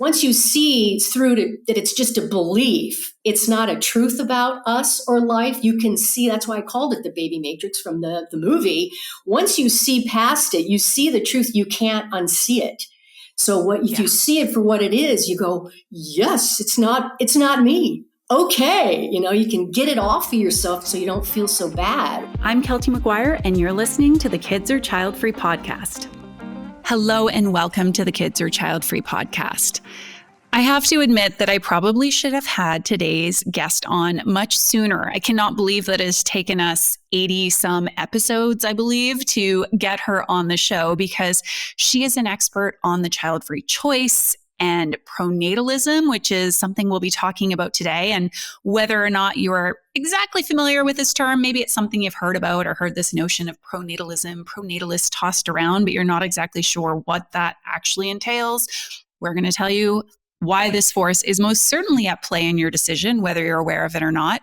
once you see through that it's just a belief, it's not a truth about us or life, you can see, that's why I called it the baby matrix from the movie. Once you see past it, you see the truth, you can't unsee it. So if you see it for what it is, you go, yes, it's not me. Okay. You can get it off of yourself so you don't feel so bad. I'm Keltie McGuire, and you're listening to the Kids Are Childfree podcast. Hello and welcome to the Kids Are Childfree podcast. I have to admit that I probably should have had today's guest on much sooner. I cannot believe that it has taken us 80 some episodes, I believe, to get her on the show, because she is an expert on the child-free choice and pronatalism, which is something we'll be talking about today. And whether or not you're exactly familiar with this term, maybe it's something you've heard about or heard this notion of pronatalism, pronatalist tossed around, but you're not exactly sure what that actually entails. We're going to tell you why this force is most certainly at play in your decision, whether you're aware of it or not.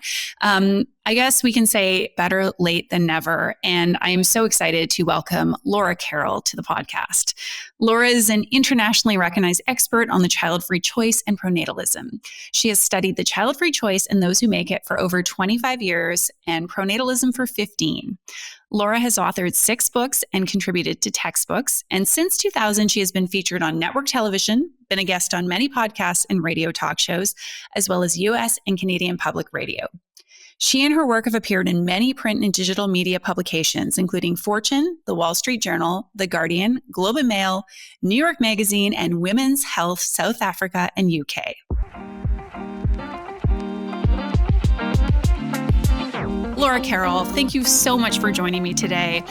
I guess we can say better late than never. And I am so excited to welcome Laura Carroll to the podcast. Laura is an internationally recognized expert on the child-free choice and pronatalism. She has studied the child-free choice and those who make it for over 25 years and pronatalism for 15. Laura has authored 6 books and contributed to textbooks. And since 2000, she has been featured on network television, been a guest on many podcasts and radio talk shows, as well as US and Canadian public radio. She and her work have appeared in many print and digital media publications, including Fortune, The Wall Street Journal, The Guardian, Globe and Mail, New York Magazine, and Women's Health South Africa and UK. Laura Carroll, thank you so much for joining me today.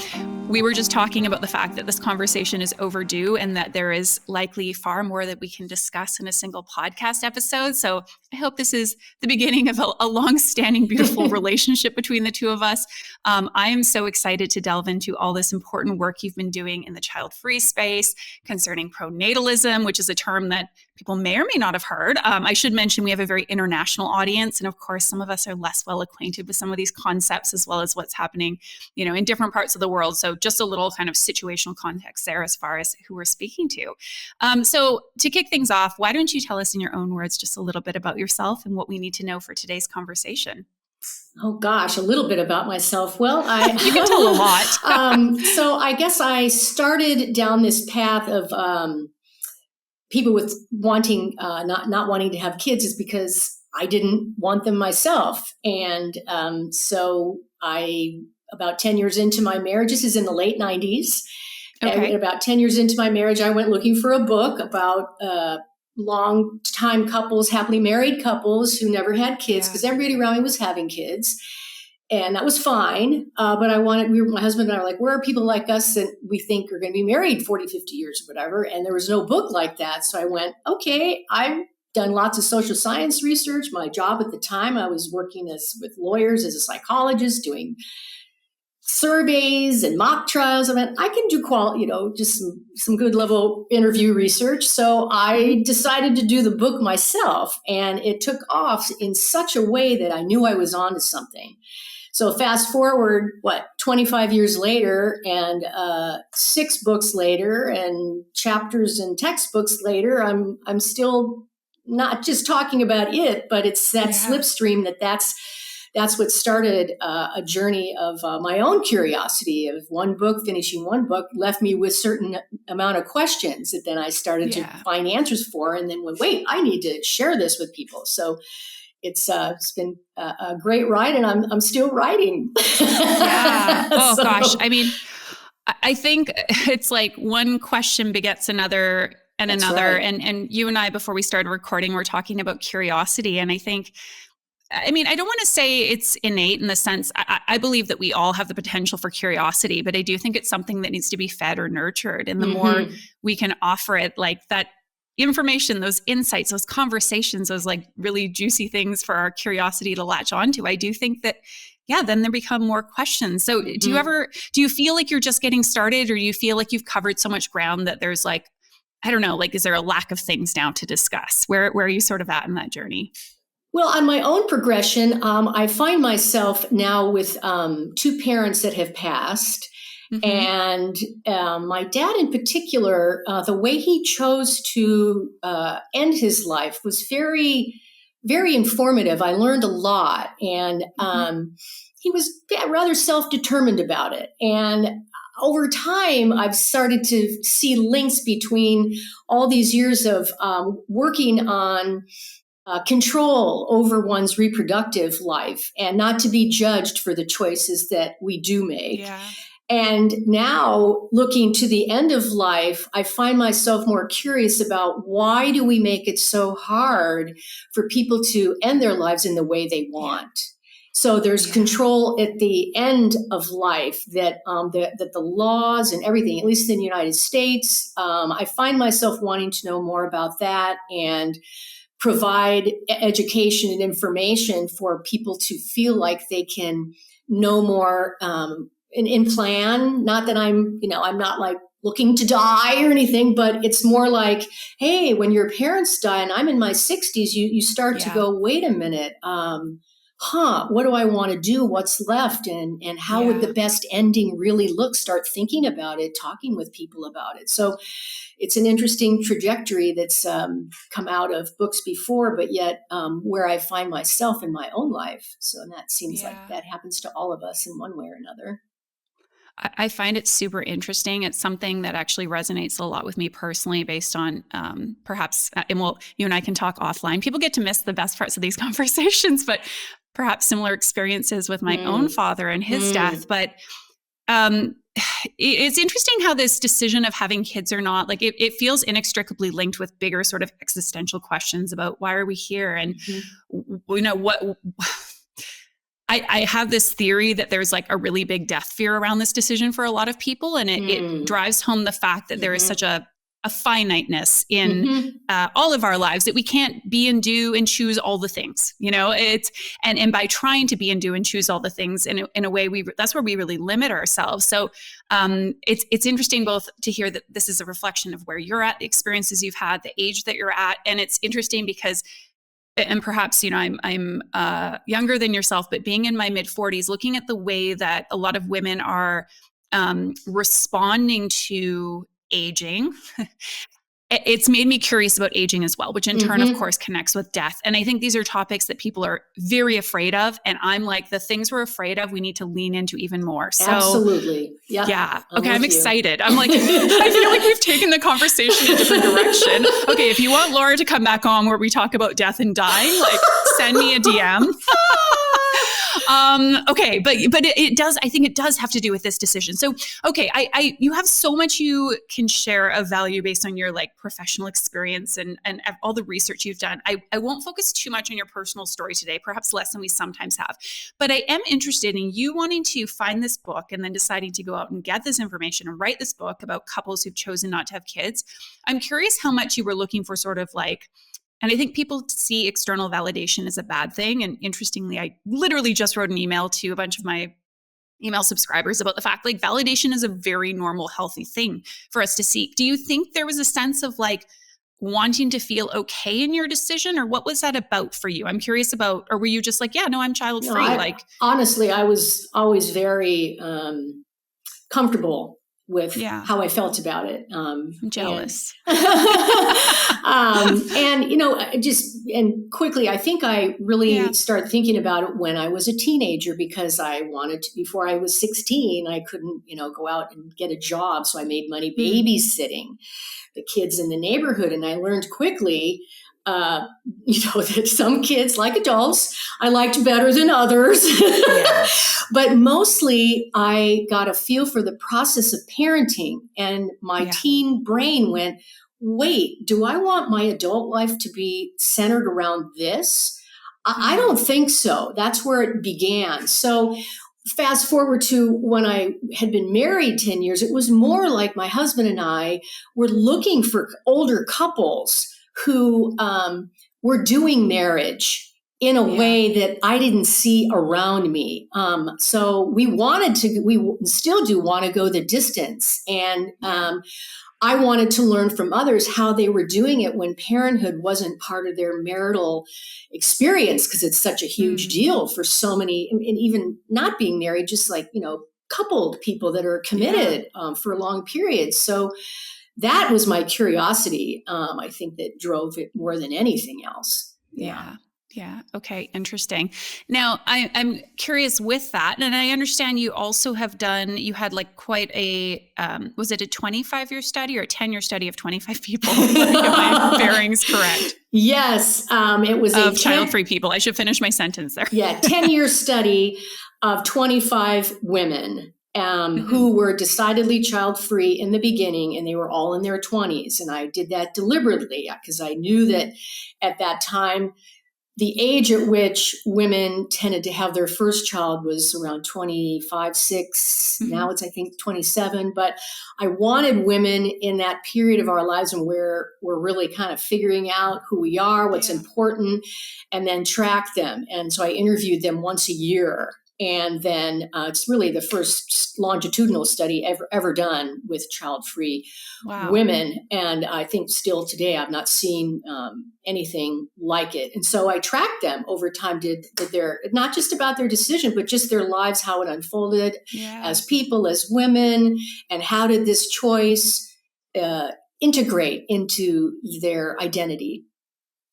We were just talking about the fact that this conversation is overdue and that there is likely far more that we can discuss in a single podcast episode. So I hope this is the beginning of a long-standing, beautiful relationship between the two of us. I am so excited to delve into all this important work you've been doing in the child-free space concerning pronatalism, which is a term that people may or may not have heard. I should mention we have a very international audience. And of course, some of us are less well acquainted with some of these concepts as well as what's happening, in different parts of the world. So just a little kind of situational context there as far as who we're speaking to. So to kick things off, why don't you tell us in your own words just a little bit about yourself and what we need to know for today's conversation? Oh gosh, a little bit about myself. Well, you can tell a lot. So I guess I started down this path of people with wanting not wanting to have kids is because I didn't want them myself, and so about 10 years into my marriage, this is in the late 90s. Okay. And about 10 years into my marriage, I went looking for a book about long-time couples, happily married couples who never had kids, because everybody around me was having kids. And that was fine. But my husband and I were like, where are people like us that we think are going to be married 40, 50 years or whatever? And there was no book like that. So I went, okay, I've done lots of social science research. My job at the time, I was working with lawyers as a psychologist, doing surveys and mock trials. I mean, I can do just some good level interview research. So I decided to do the book myself, and it took off in such a way that I knew I was onto something. So fast forward, 25 years later, and 6 books later, and chapters and textbooks later, I'm still not just talking about it, but it's that slipstream that's what started a journey of my own curiosity of finishing one book, left me with certain amount of questions that then I started to find answers for, and then went, wait, I need to share this with people. So it's been a great ride, and I'm still writing. Yeah. Oh gosh. I mean, I think it's like one question begets another and That's another. Right. And you and I, before we started recording, we're talking about curiosity. And I don't want to say it's innate in the sense, I believe that we all have the potential for curiosity, but I do think it's something that needs to be fed or nurtured. And the more we can offer it, like that information, those insights, those conversations, those like really juicy things for our curiosity to latch onto, I do think that, then there become more questions. So do you feel like you're just getting started, or do you feel like you've covered so much ground that there's like, I don't know, like, is there a lack of things now to discuss? Where are you sort of at in that journey? Well, on my own progression, I find myself now with 2 parents that have passed, And my dad in particular, the way he chose to end his life was very, very informative. I learned a lot. And he was rather self-determined about it. And over time, I've started to see links between all these years of working on control over one's reproductive life and not to be judged for the choices that we do make. Yeah. And now looking to the end of life, I find myself more curious about why do we make it so hard for people to end their lives in the way they want? So there's control at the end of life that the laws and everything, at least in the United States, I find myself wanting to know more about that and provide education and information for people to feel like they can know more in plan. Not that I'm not like looking to die or anything, but it's more like, hey, when your parents die and I'm in my 60s, you start to go, wait a minute, what do I want to do? What's left? And how would the best ending really look? Start thinking about it, talking with people about it. So it's an interesting trajectory that's come out of books before, but yet where I find myself in my own life. So that seems like that happens to all of us in one way or another. I find it super interesting. It's something that actually resonates a lot with me personally based on perhaps, and you and I can talk offline. People get to miss the best parts of these conversations, but perhaps similar experiences with my own father and his death. But it's interesting how this decision of having kids or not, like it feels inextricably linked with bigger sort of existential questions about why are we here? And, what... I have this theory that there's like a really big death fear around this decision for a lot of people. And it drives home the fact that there is such a finiteness in all of our lives that we can't be and do and choose all the things, and by trying to be and do and choose all the things in a way, that's where we really limit ourselves. So it's interesting both to hear that this is a reflection of where you're at, the experiences you've had, the age that you're at. And it's interesting because and perhaps, I'm younger than yourself, but being in my mid 40s, looking at the way that a lot of women are responding to aging, it's made me curious about aging as well, which in turn, of course, connects with death. And I think these are topics that people are very afraid of. And I'm like, the things we're afraid of, we need to lean into even more. So, absolutely. Yeah. Okay. I'm excited. I'm like, I feel like we've taken the conversation in a different direction. Okay. If you want Laura to come back on where we talk about death and dying, like send me a DM. Okay. But it does, I think it does have to do with this decision. So, okay. You have so much you can share of value based on your like professional experience and all the research you've done. I won't focus too much on your personal story today, perhaps less than we sometimes have, but I am interested in you wanting to find this book and then deciding to go out and get this information and write this book about couples who've chosen not to have kids. I'm curious how much you were looking for sort of like, and I think people see external validation as a bad thing. And interestingly, I literally just wrote an email to a bunch of my email subscribers about the fact like validation is a very normal, healthy thing for us to seek. Do you think there was a sense of like wanting to feel okay in your decision, or what was that about for you? I'm curious about, or were you just like, yeah, no, I'm child free? Honestly, I was always very comfortable with how I felt about it. I'm jealous. And quickly, I think I really started thinking about it when I was a teenager because I wanted to, before I was 16, I couldn't, go out and get a job. So I made money babysitting the kids in the neighborhood. And I learned quickly, that some kids, like adults, I liked better than others. But mostly I got a feel for the process of parenting, and my teen brain went, wait, do I want my adult life to be centered around this? I don't think so. That's where it began. So fast forward to when I had been married 10 years, it was more like my husband and I were looking for older couples who were doing marriage in a way that I didn't see around me. So we still do want to go the distance. And I wanted to learn from others how they were doing it when parenthood wasn't part of their marital experience, because it's such a huge deal for so many, and even not being married, just like, coupled people that are committed for long periods. So that was my curiosity. I think that drove it more than anything else. Yeah. Yeah. Okay. Interesting. Now, I'm curious with that. And I understand you also you had like quite a, was it a 25-year study or a 10-year study of 25 people? Let me get my bearings correct. Yes. It was of child-free people. I should finish my sentence there. 10-year study of 25 women who were decidedly child-free in the beginning, and they were all in their 20s. And I did that deliberately because I knew that at that time, the age at which women tended to have their first child was around 25, 6. Now it's, I think, 27. But I wanted women in that period of our lives when we're really kind of figuring out who we are, what's important, and then track them. And so I interviewed them once a year. And then it's really the first longitudinal study ever done with child-free women. And I think still today I've not seen anything like it. And so I tracked them over time, did their, not just about their decision, but just their lives, how it unfolded as people, as women, and how did this choice integrate into their identity.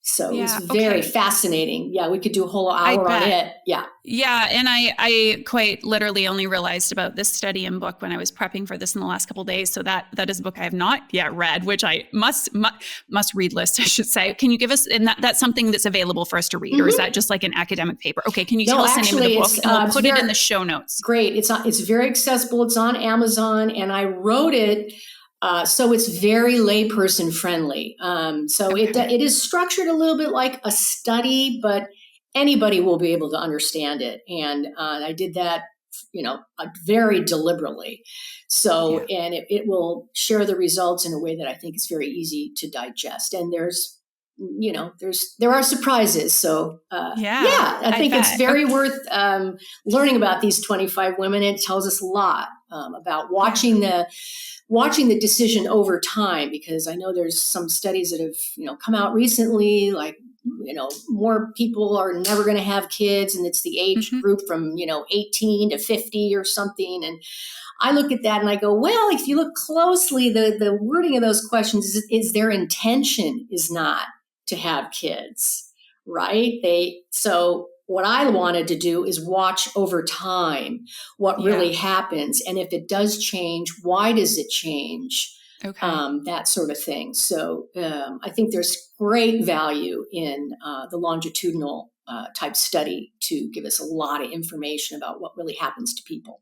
So it was very fascinating. Yeah, we could do a whole hour on it. Yeah. Yeah. And I quite literally only realized about this study and book when I was prepping for this in the last couple of days. So that is a book I have not yet read, which I must read list, I should say. Can you give us, and that's something that's available for us to read, or is that just like an academic paper? Okay. Can you tell us the name of the book? And we'll put it in the show notes. Great. It's very accessible. It's on Amazon, and I wrote it so it's very layperson friendly. It is structured a little bit like a study, but anybody will be able to understand it. And I did that, very deliberately. So, and it will share the results in a way that I think is very easy to digest. And there are surprises. So, I think it's very worth learning about these 25 women. It tells us a lot about watching the decision over time, because I know there's some studies that have, come out recently, like, more people are never going to have kids, and it's the age group from, 18 to 50 or something. And I look at that and I go, well, if you look closely, the wording of those questions is their intention is not to have kids, right? So what I wanted to do is watch over time what really happens. And if it does change, why does it change? That sort of thing. So I think there's great value in the longitudinal type study to give us a lot of information about what really happens to people.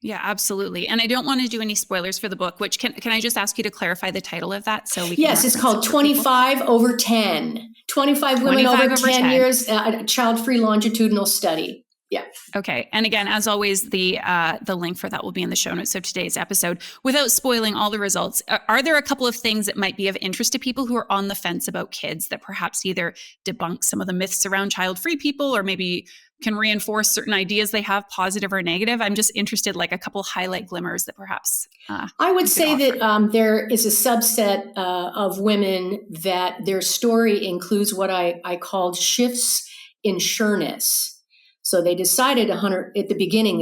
Yeah, absolutely. And I don't want to do any spoilers for the book, which can I just ask you to clarify the title of that? So we can Yes, it's called 25 over 10. 25 women over 10 years, a child-free longitudinal study. Yeah. Okay. And again, as always, the link for that will be in the show notes of today's episode. Without spoiling all the results, are there a couple of things that might be of interest to people who are on the fence about kids that perhaps either debunk some of the myths around child-free people, or maybe can reinforce certain ideas they have, positive or negative? I'm just interested, like a couple highlight glimmers that perhaps I would say that there is a subset of women that their story includes what I called shifts in sureness. So they decided at the beginning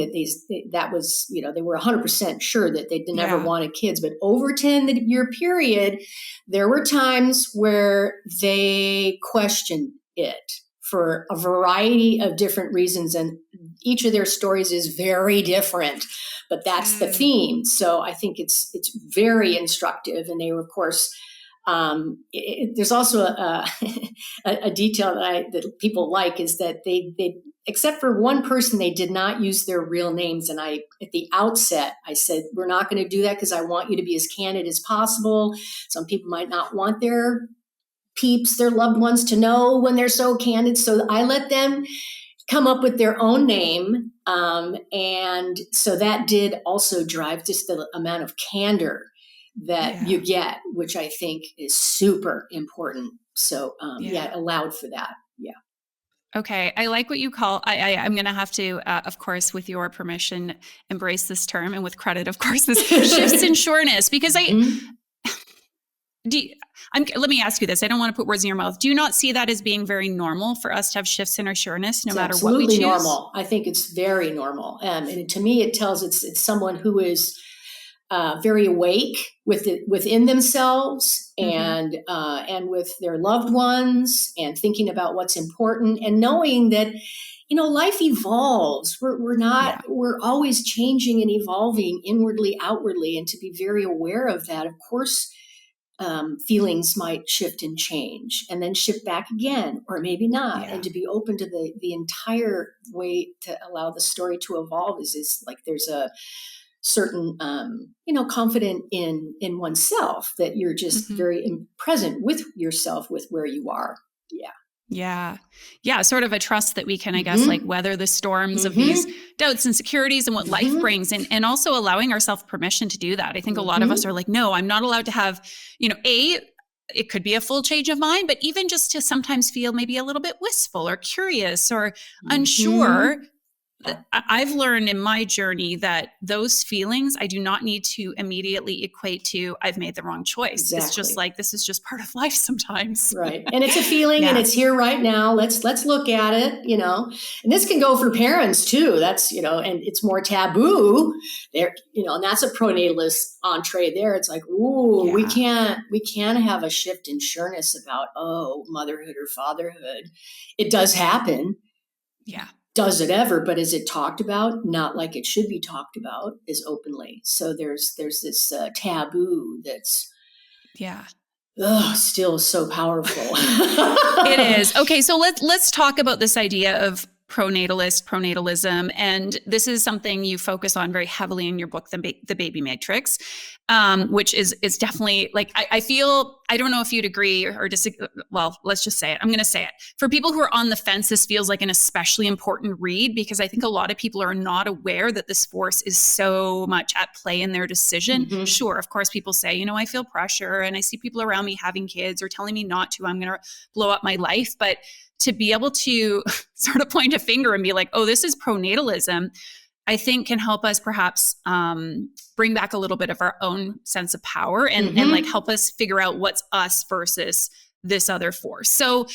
that was, they were 100% sure that they never wanted kids. But over 10-year period, there were times where they questioned it for a variety of different reasons. And each of their stories is very different, but that's the theme. So I think it's very instructive. And they were, of course, there's also a detail that people like, is that they except for one person, they did not use their real names. And at the outset, I said, we're not going to do that because I want you to be as candid as possible. Some people might not want their loved ones to know when they're so candid. So I let them come up with their own name. And so that did also drive just the amount of candor that you get, which I think is super important. So it allowed for that. Yeah. Okay. I like what you call, I'm going to have to, of course, with your permission, embrace this term, and with credit, of course, this shifts in sureness, because let me ask you this. I don't want to put words in your mouth. Do you not see that as being very normal for us to have shifts in our sureness, no matter what we choose? Absolutely normal. I think it's very normal. And to me, it tells it's someone who is very awake within themselves and with their loved ones, and thinking about what's important, and knowing that, life evolves. We're always changing and evolving inwardly, outwardly, and to be very aware of that. Of course, feelings might shift and change and then shift back again, or maybe not. And to be open to the entire way to allow the story to evolve is like there's a certain, confident in oneself, that you're just very present with yourself, with where you are. Yeah. Sort of a trust that we can, I guess, like weather the storms of these doubts, insecurities, and what life brings, and also allowing ourselves permission to do that. I think a lot of us are like, no, I'm not allowed to have, it could be a full change of mind, but even just to sometimes feel maybe a little bit wistful or curious or unsure. I've learned in my journey that those feelings I do not need to immediately equate to I've made the wrong choice. Exactly. It's just like, this is just part of life sometimes. Right. And it's a feeling and it's here right now. Let's look at it, and this can go for parents too. That's, and it's more taboo there, and that's a pronatalist entree there. It's like, we can't have a shift in sureness about, motherhood or fatherhood. It does happen. Yeah. Does it ever? But is it talked about? Not like it should be talked about as openly. So there's this taboo that's still so powerful. It is. Okay, so let's talk about this idea of pronatalism, and this is something you focus on very heavily in your book, The Baby Matrix, which is definitely like, I feel, I don't know if you'd agree or disagree. Well, let's just say it. I'm going to say it. For people who are on the fence, this feels like an especially important read, because I think a lot of people are not aware that this force is so much at play in their decision. Sure, of course, people say, I feel pressure and I see people around me having kids or telling me not to, I'm going to blow up my life. But to be able to sort of point a finger and be like, this is pronatalism, I think can help us perhaps bring back a little bit of our own sense of power and like help us figure out what's us versus this other force. So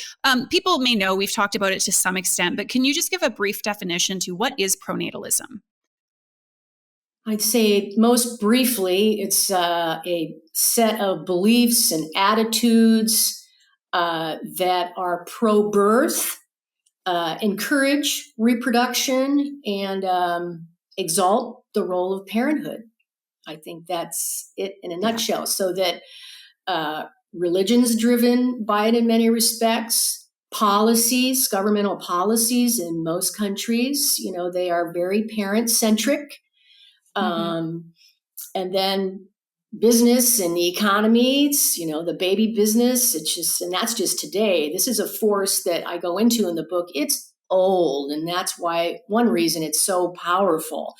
people may know, we've talked about it to some extent, but can you just give a brief definition to what is pronatalism? I'd say most briefly, it's a set of beliefs and attitudes that are pro-birth, encourage reproduction, and exalt the role of parenthood. I think that's it in a nutshell. So that religion's driven by it in many respects. Policies, governmental policies in most countries, they are very parent-centric. And then business and the economy, it's, the baby business, and that's just today. This is a force that I go into in the book. It's old, and that's why one reason it's so powerful.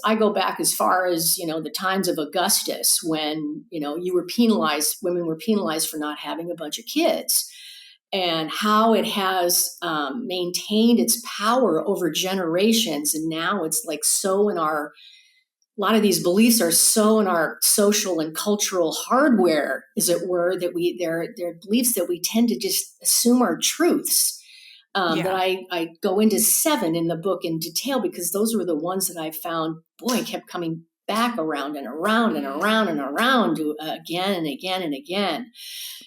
I go back as far as, the times of Augustus, when, women were penalized for not having a bunch of kids, and how it has maintained its power over generations. And now it's like a lot of these beliefs are so in our social and cultural hardware, as it were, that they're beliefs that we tend to just assume are truths. That I go into 7 in the book in detail, because those were the ones that I found, kept coming back around and around and around and around again and again and again.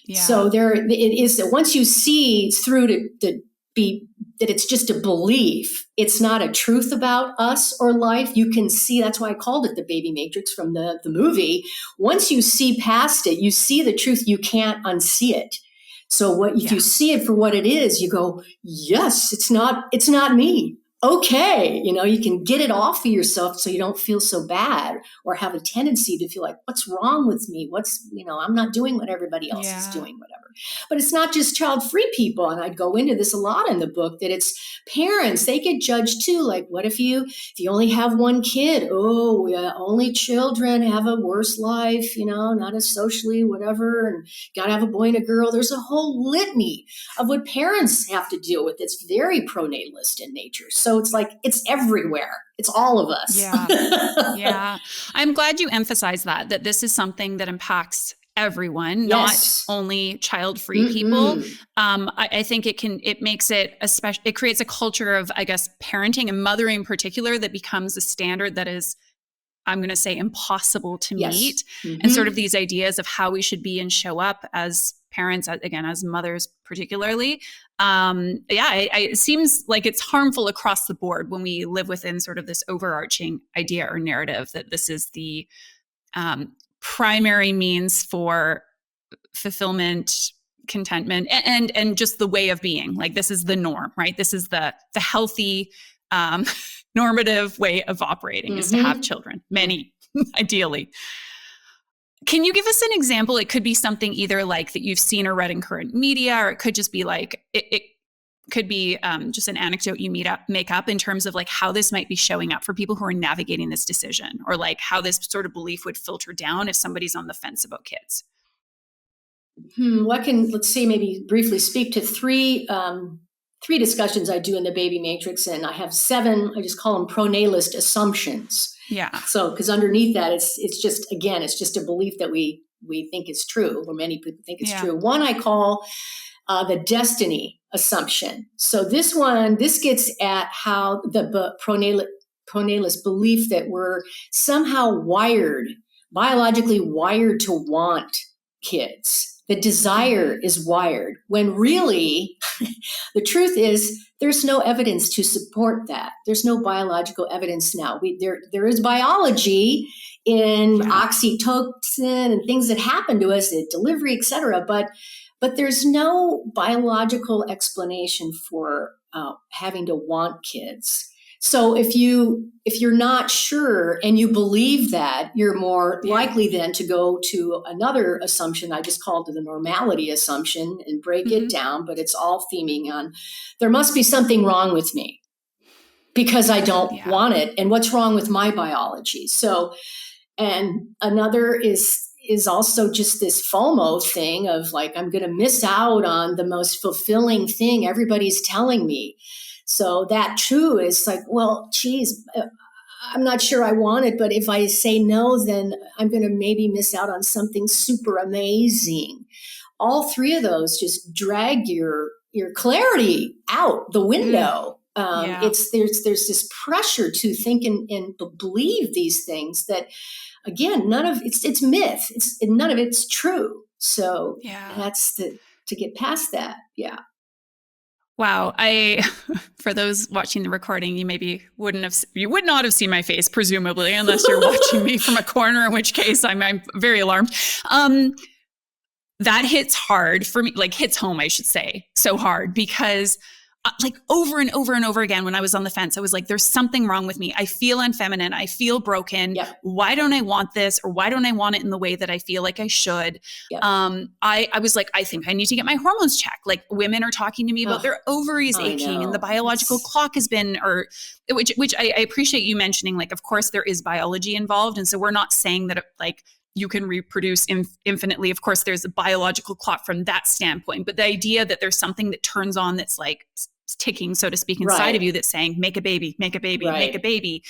Yeah. So it is that once you see through to be that it's just a belief, it's not a truth about us or life. You can see, that's why I called it the baby matrix from the movie. Once you see past it, you see the truth, you can't unsee it. So if you see it for what it is, you go, yes, it's not me. Okay. You can get it off of yourself so you don't feel so bad or have a tendency to feel like, what's wrong with me? I'm not doing what everybody else is doing, whatever. But it's not just child-free people. And I'd go into this a lot in the book, that it's parents, they get judged too. Like, what if you only have one kid? Only children have a worse life, not as socially, whatever. And got to have a boy and a girl. There's a whole litany of what parents have to deal with. It's very pronatalist in nature. So it's like, it's everywhere. It's all of us. Yeah. I'm glad you emphasized that this is something that impacts everyone, not Yes. only child-free people. I think it makes it it creates a culture of, I guess, parenting and mothering in particular that becomes a standard that is, I'm going to say, impossible to meet. And sort of these ideas of how we should be and show up as parents, again, as mothers particularly. It seems like it's harmful across the board when we live within sort of this overarching idea or narrative that this is the primary means for fulfillment, contentment, and just the way of being. Like, this is the norm, right? This is the healthy, normative way of operating is to have children, many, ideally. Can you give us an example? It could be something either like that you've seen or read in current media, or it could just be like, it could be just an anecdote you make up in terms of like how this might be showing up for people who are navigating this decision, or like how this sort of belief would filter down if somebody's on the fence about kids. Let's say maybe briefly speak to three discussions I do in the Baby Matrix, and I have 7, I just call them pronatalist assumptions. Yeah. So, because underneath that, it's just a belief that we think is true, or many people think it's true. One I call the destiny assumption. So this gets at how the pronatalist belief that we're somehow biologically wired to want kids. The desire is wired, when really the truth is there's no evidence to support that. There's no biological evidence now. There is biology in oxytocin and things that happen to us at delivery, et cetera, but there's no biological explanation for having to want kids. So if you're not sure and you believe that, you're more likely then to go to another assumption. I just called it the normality assumption and break it down, but it's all theming on there must be something wrong with me because I don't want it. And what's wrong with my biology? So, and another is also just this FOMO thing of like, I'm going to miss out on the most fulfilling thing everybody's telling me. So that too is like, well, geez, I'm not sure I want it, but if I say no, then I'm going to maybe miss out on something super amazing. All 3 of those just drag your clarity out the window. There's this pressure to think and believe these things that, again, none of it's myth. None of it's true. So that's to get past that. Yeah. Wow. For those watching the recording, you would not have seen my face, presumably, unless you're watching me from a corner, in which case I'm very alarmed. That hits hard for me, like hits home, I should say, so hard because like over and over and over again, when I was on the fence, I was like, there's something wrong with me. I feel unfeminine. I feel broken. Yep. Why don't I want this? Or why don't I want it in the way that I feel like I should? Yep. I was like, I think I need to get my hormones checked. Like women are talking to me about their ovaries aching and the biological clock has been, which I appreciate you mentioning. Like, of course there is biology involved. And so we're not saying that like, you can reproduce infinitely. Of course, there's a biological clock from that standpoint. But the idea that there's something that turns on that's like ticking, so to speak, inside of you that's saying, make a baby, make a baby, make a baby.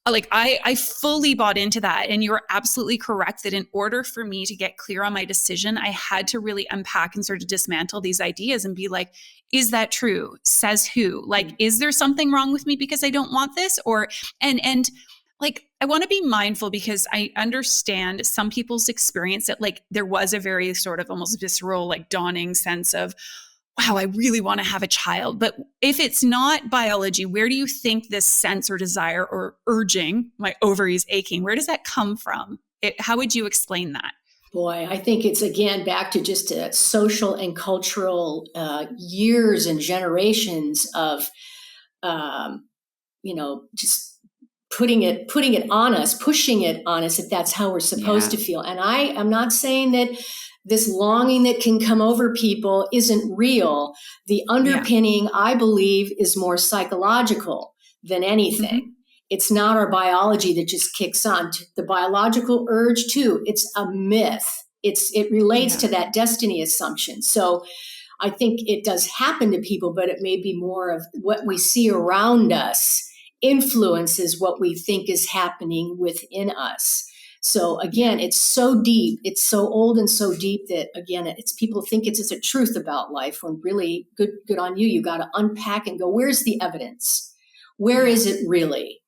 Like I fully bought into that. And you're absolutely correct that in order for me to get clear on my decision, I had to really unpack and sort of dismantle these ideas and be like, is that true? Says who? Like, is there something wrong with me because I don't want this? Or, and like, I want to be mindful because I understand some people's experience that like there was a very sort of almost visceral, like dawning sense of, wow, I really want to have a child. But if it's not biology, where do you think this sense or desire or urging, my ovaries aching, where does that come from? How would you explain that? Boy, I think it's, again, back to just a social and cultural years and generations of, just putting it on us, pushing it on us, if that's how we're supposed to feel. And I'm not saying that this longing that can come over people isn't real. The underpinning, I believe, is more psychological than anything. Mm-hmm. It's not our biology that just kicks on. The biological urge, too, it's a myth. It relates to that destiny assumption. So I think it does happen to people, but it may be more of what we see around us influences what we think is happening within us. So again, it's so deep, it's so old and so deep that again, it's people think it's a truth about life when really good on you. You got to unpack and go, where's the evidence? Where is it really?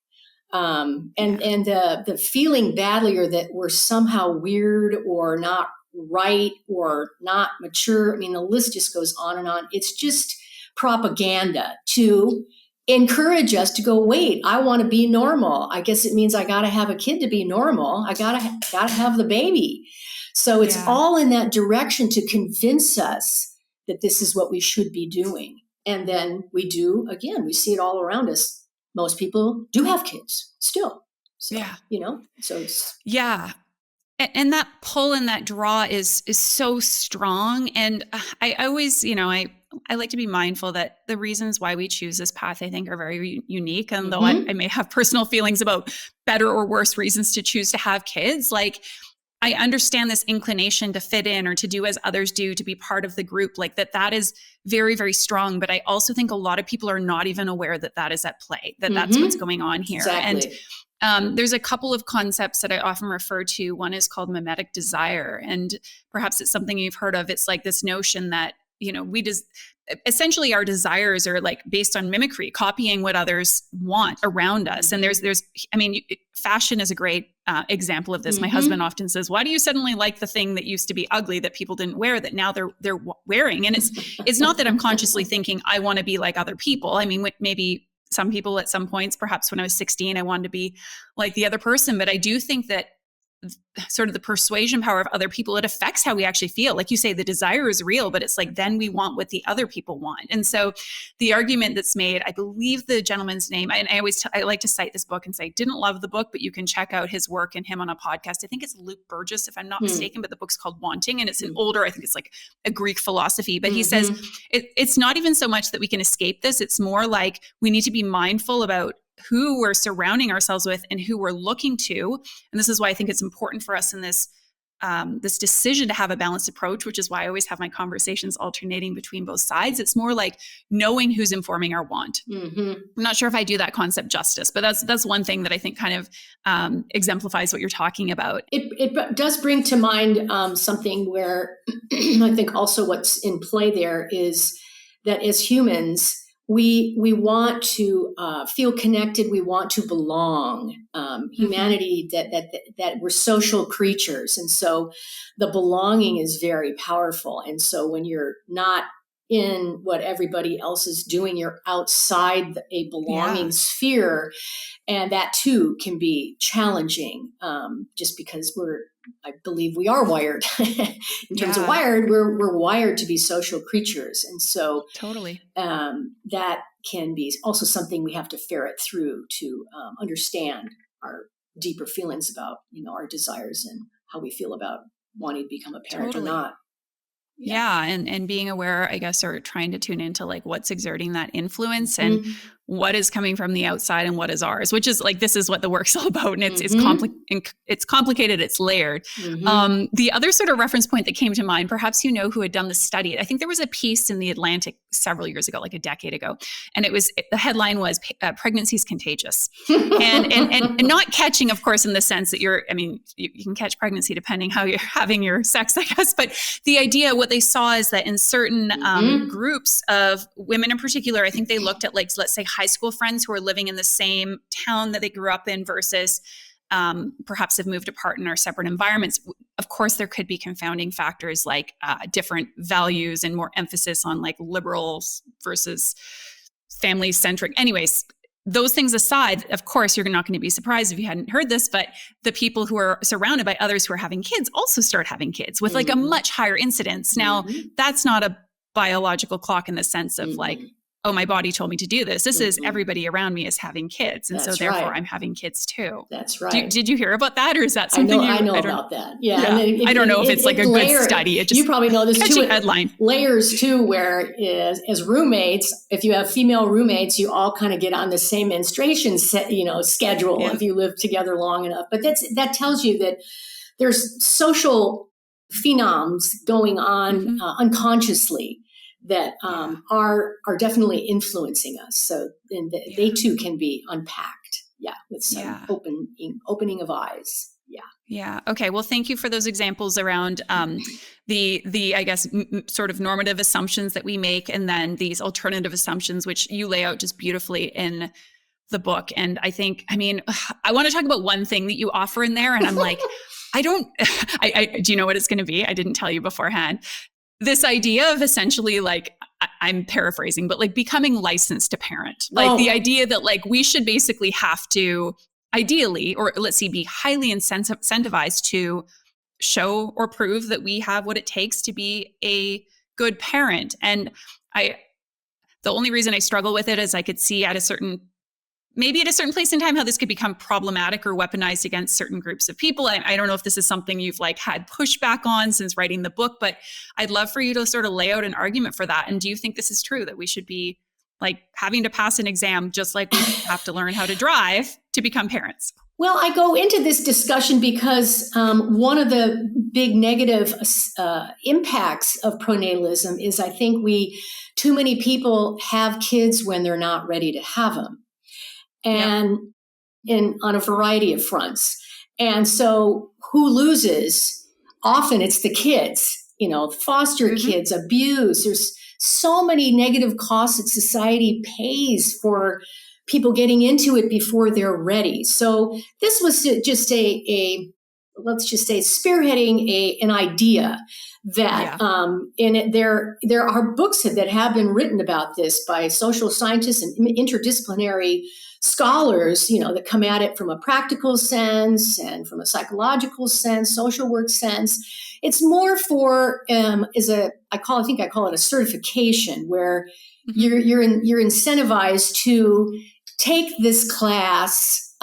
And the feeling badly or that we're somehow weird or not right or not mature. I mean, the list just goes on and on. It's just propaganda to encourage us to go, wait, I want to be normal. I guess it means I got to have a kid to be normal. I got to have the baby. So it's all in that direction to convince us that this is what we should be doing. And then we do, again, we see it all around us. Most people do have kids still. So, so it's. Yeah. And that pull and that draw is so strong. And I always, I like to be mindful that the reasons why we choose this path, I think, are very unique. And though I may have personal feelings about better or worse reasons to choose to have kids, like I understand this inclination to fit in or to do as others do, to be part of the group, like that is very, very strong. But I also think a lot of people are not even aware that that is at play, that that's what's going on here. Exactly. And there's a couple of concepts that I often refer to. One is called mimetic desire. And perhaps it's something you've heard of. It's like this notion that, we just essentially our desires are like based on mimicry, copying what others want around us. And fashion is a great example of this. My husband often says, why do you suddenly like the thing that used to be ugly that people didn't wear that now they're wearing? And it's not that I'm consciously thinking I want to be like other people. I mean, maybe some people at some points, perhaps when I was 16, I wanted to be like the other person. But I do think that sort of the persuasion power of other people, it affects how we actually feel. Like you say, the desire is real, but it's like, then we want what the other people want. And so the argument that's made, I believe the gentleman's name, and I like to cite this book and say, didn't love the book, but you can check out his work and him on a podcast. I think it's Luke Burgess, if I'm not mistaken, but the book's called Wanting. And it's an older, I think it's like a Greek philosophy, but he says, it's not even so much that we can escape this. It's more like we need to be mindful about who we're surrounding ourselves with and who we're looking to. And this is why I think it's important for us in this this decision to have a balanced approach, which is why I always have my conversations alternating between both sides. It's more like knowing who's informing our want. I'm not sure if I do that concept justice, but that's one thing that I think kind of exemplifies what you're talking about. It does bring to mind something where I think also what's in play there is that as humans, we want to feel connected. We want to belong. Humanity, that we're social creatures, and so the belonging is very powerful. And so when you're not in what everybody else is doing, you're outside a belonging sphere, and that too can be challenging. Just because I believe we are wired. In terms of wired, we're wired to be social creatures. And so totally that can be also something we have to ferret through to understand our deeper feelings about, our desires and how we feel about wanting to become a parent or not. Yeah. And being aware, I guess, or trying to tune into like what's exerting that influence and what is coming from the outside and what is ours, which is like, this is what the work's all about. And it's complicated, it's layered. The other sort of reference point that came to mind, perhaps who had done the study. I think there was a piece in the Atlantic several years ago, like a decade ago. And the headline was pregnancy is contagious. and not catching, of course, in the sense that you can catch pregnancy depending how you're having your sex, I guess. But the idea, what they saw is that in certain groups of women in particular, I think they looked at, like, let's say high school friends who are living in the same town that they grew up in versus perhaps have moved apart in our separate environments. Of course, there could be confounding factors like different values and more emphasis on like liberals versus family-centric. Anyways, those things aside, of course, you're not going to be surprised if you hadn't heard this, but the people who are surrounded by others who are having kids also start having kids with like a much higher incidence. Now, that's not a biological clock in the sense of like, oh, my body told me to do this. This is everybody around me is having kids. And so therefore I'm having kids too. That's right. Did you hear about that? Or is that something I know about that. Yeah. I don't know if it's like a good study. It just, you probably know this too. Headline. Layers too, where as roommates, if you have female roommates, you all kind of get on the same menstruation schedule if you live together long enough. But that tells you that there's social phenoms going on unconsciously that are definitely influencing us. So they too can be unpacked, with some opening of eyes. Yeah. Yeah. Okay. Well, thank you for those examples around the I guess sort of normative assumptions that we make, and then these alternative assumptions, which you lay out just beautifully in the book. And I think, I mean, I want to talk about one thing that you offer in there, and I'm like, I don't. Do you know what it's going to be? I didn't tell you beforehand. This idea of essentially like, I'm paraphrasing, but like becoming licensed to parent, like the idea that like we should basically have to ideally, or let's see, be highly incentivized to show or prove that we have what it takes to be a good parent. And the only reason I struggle with it is I could see maybe at a certain place in time how this could become problematic or weaponized against certain groups of people. I don't know if this is something you've like had pushback on since writing the book, but I'd love for you to sort of lay out an argument for that. And do you think this is true, that we should be like having to pass an exam just like we have to learn how to drive to become parents? Well, I go into this discussion because one of the big negative impacts of pronatalism is I think too many people have kids when they're not ready to have them. And on a variety of fronts. And so who loses? Often it's the kids, foster kids, abuse. There's so many negative costs that society pays for people getting into it before they're ready. So this was just let's just say spearheading an idea that there are books that have been written about this by social scientists and interdisciplinary scholars, that come at it from a practical sense and from a psychological sense, social work sense. It's more for I call it a certification, where you're incentivized to take this class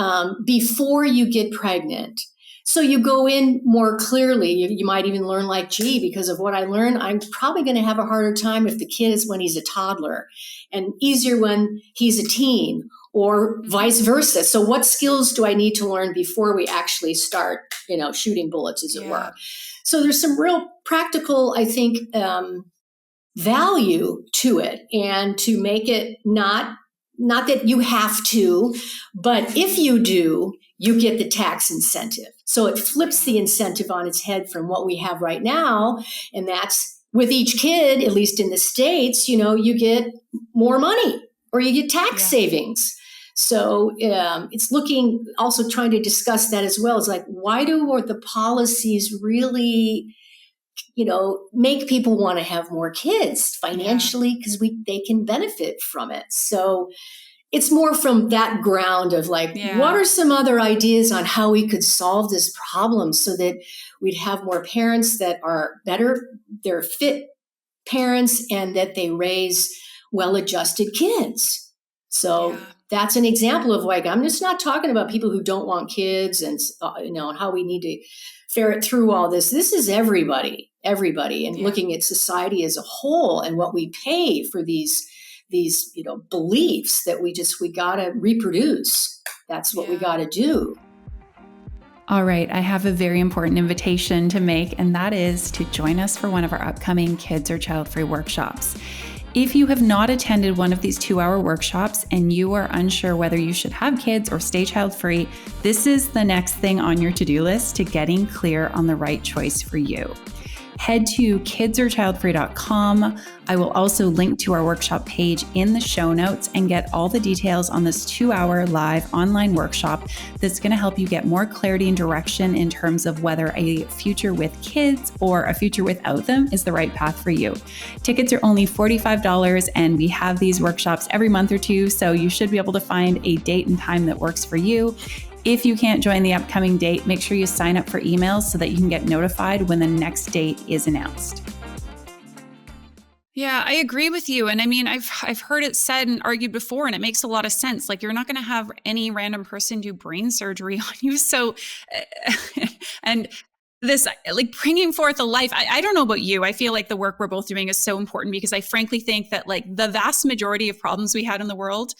before you get pregnant. So you go in more clearly. You might even learn like, gee, because of what I learned, I'm probably going to have a harder time if the kid is when he's a toddler, and easier when he's a teen, or vice versa. So what skills do I need to learn before we actually start, shooting bullets, as it were? So there's some real practical, I think, value to it, and to make it not that you have to, but if you do, you get the tax incentive. So it flips the incentive on its head from what we have right now. And that's with each kid, at least in the States, you get more money or you get tax savings. So it's also trying to discuss that as well. It's like, why do the policies really, make people want to have more kids financially? Because they can benefit from it. So it's more from that ground of like, what are some other ideas on how we could solve this problem so that we'd have more parents that are better, they're fit parents, and that they raise well-adjusted kids. So that's an example of like, I'm just not talking about people who don't want kids and, how we need to ferret through all this. This is everybody, and looking at society as a whole and what we pay for these beliefs that we gotta reproduce. That's what we gotta do. All right, I have a very important invitation to make, and that is to join us for one of our upcoming Kids or Child-Free workshops. If you have not attended one of these 2-hour workshops and you are unsure whether you should have kids or stay child-free, this is the next thing on your to-do list to getting clear on the right choice for you. Head to kidsorchildfree.com. I will also link to our workshop page in the show notes and get all the details on this 2-hour live online workshop that's going to help you get more clarity and direction in terms of whether a future with kids or a future without them is the right path for you. Tickets are only $45, and we have these workshops every month or two, so you should be able to find a date and time that works for you. If you can't join the upcoming date, make sure you sign up for emails so that you can get notified when the next date is announced. Yeah, I agree with you. And I mean, I've heard it said and argued before, and it makes a lot of sense. Like, you're not going to have any random person do brain surgery on you. So, and this, like, bringing forth a life, I don't know about you. I feel like the work we're both doing is so important because I frankly think that like the vast majority of problems we had in the world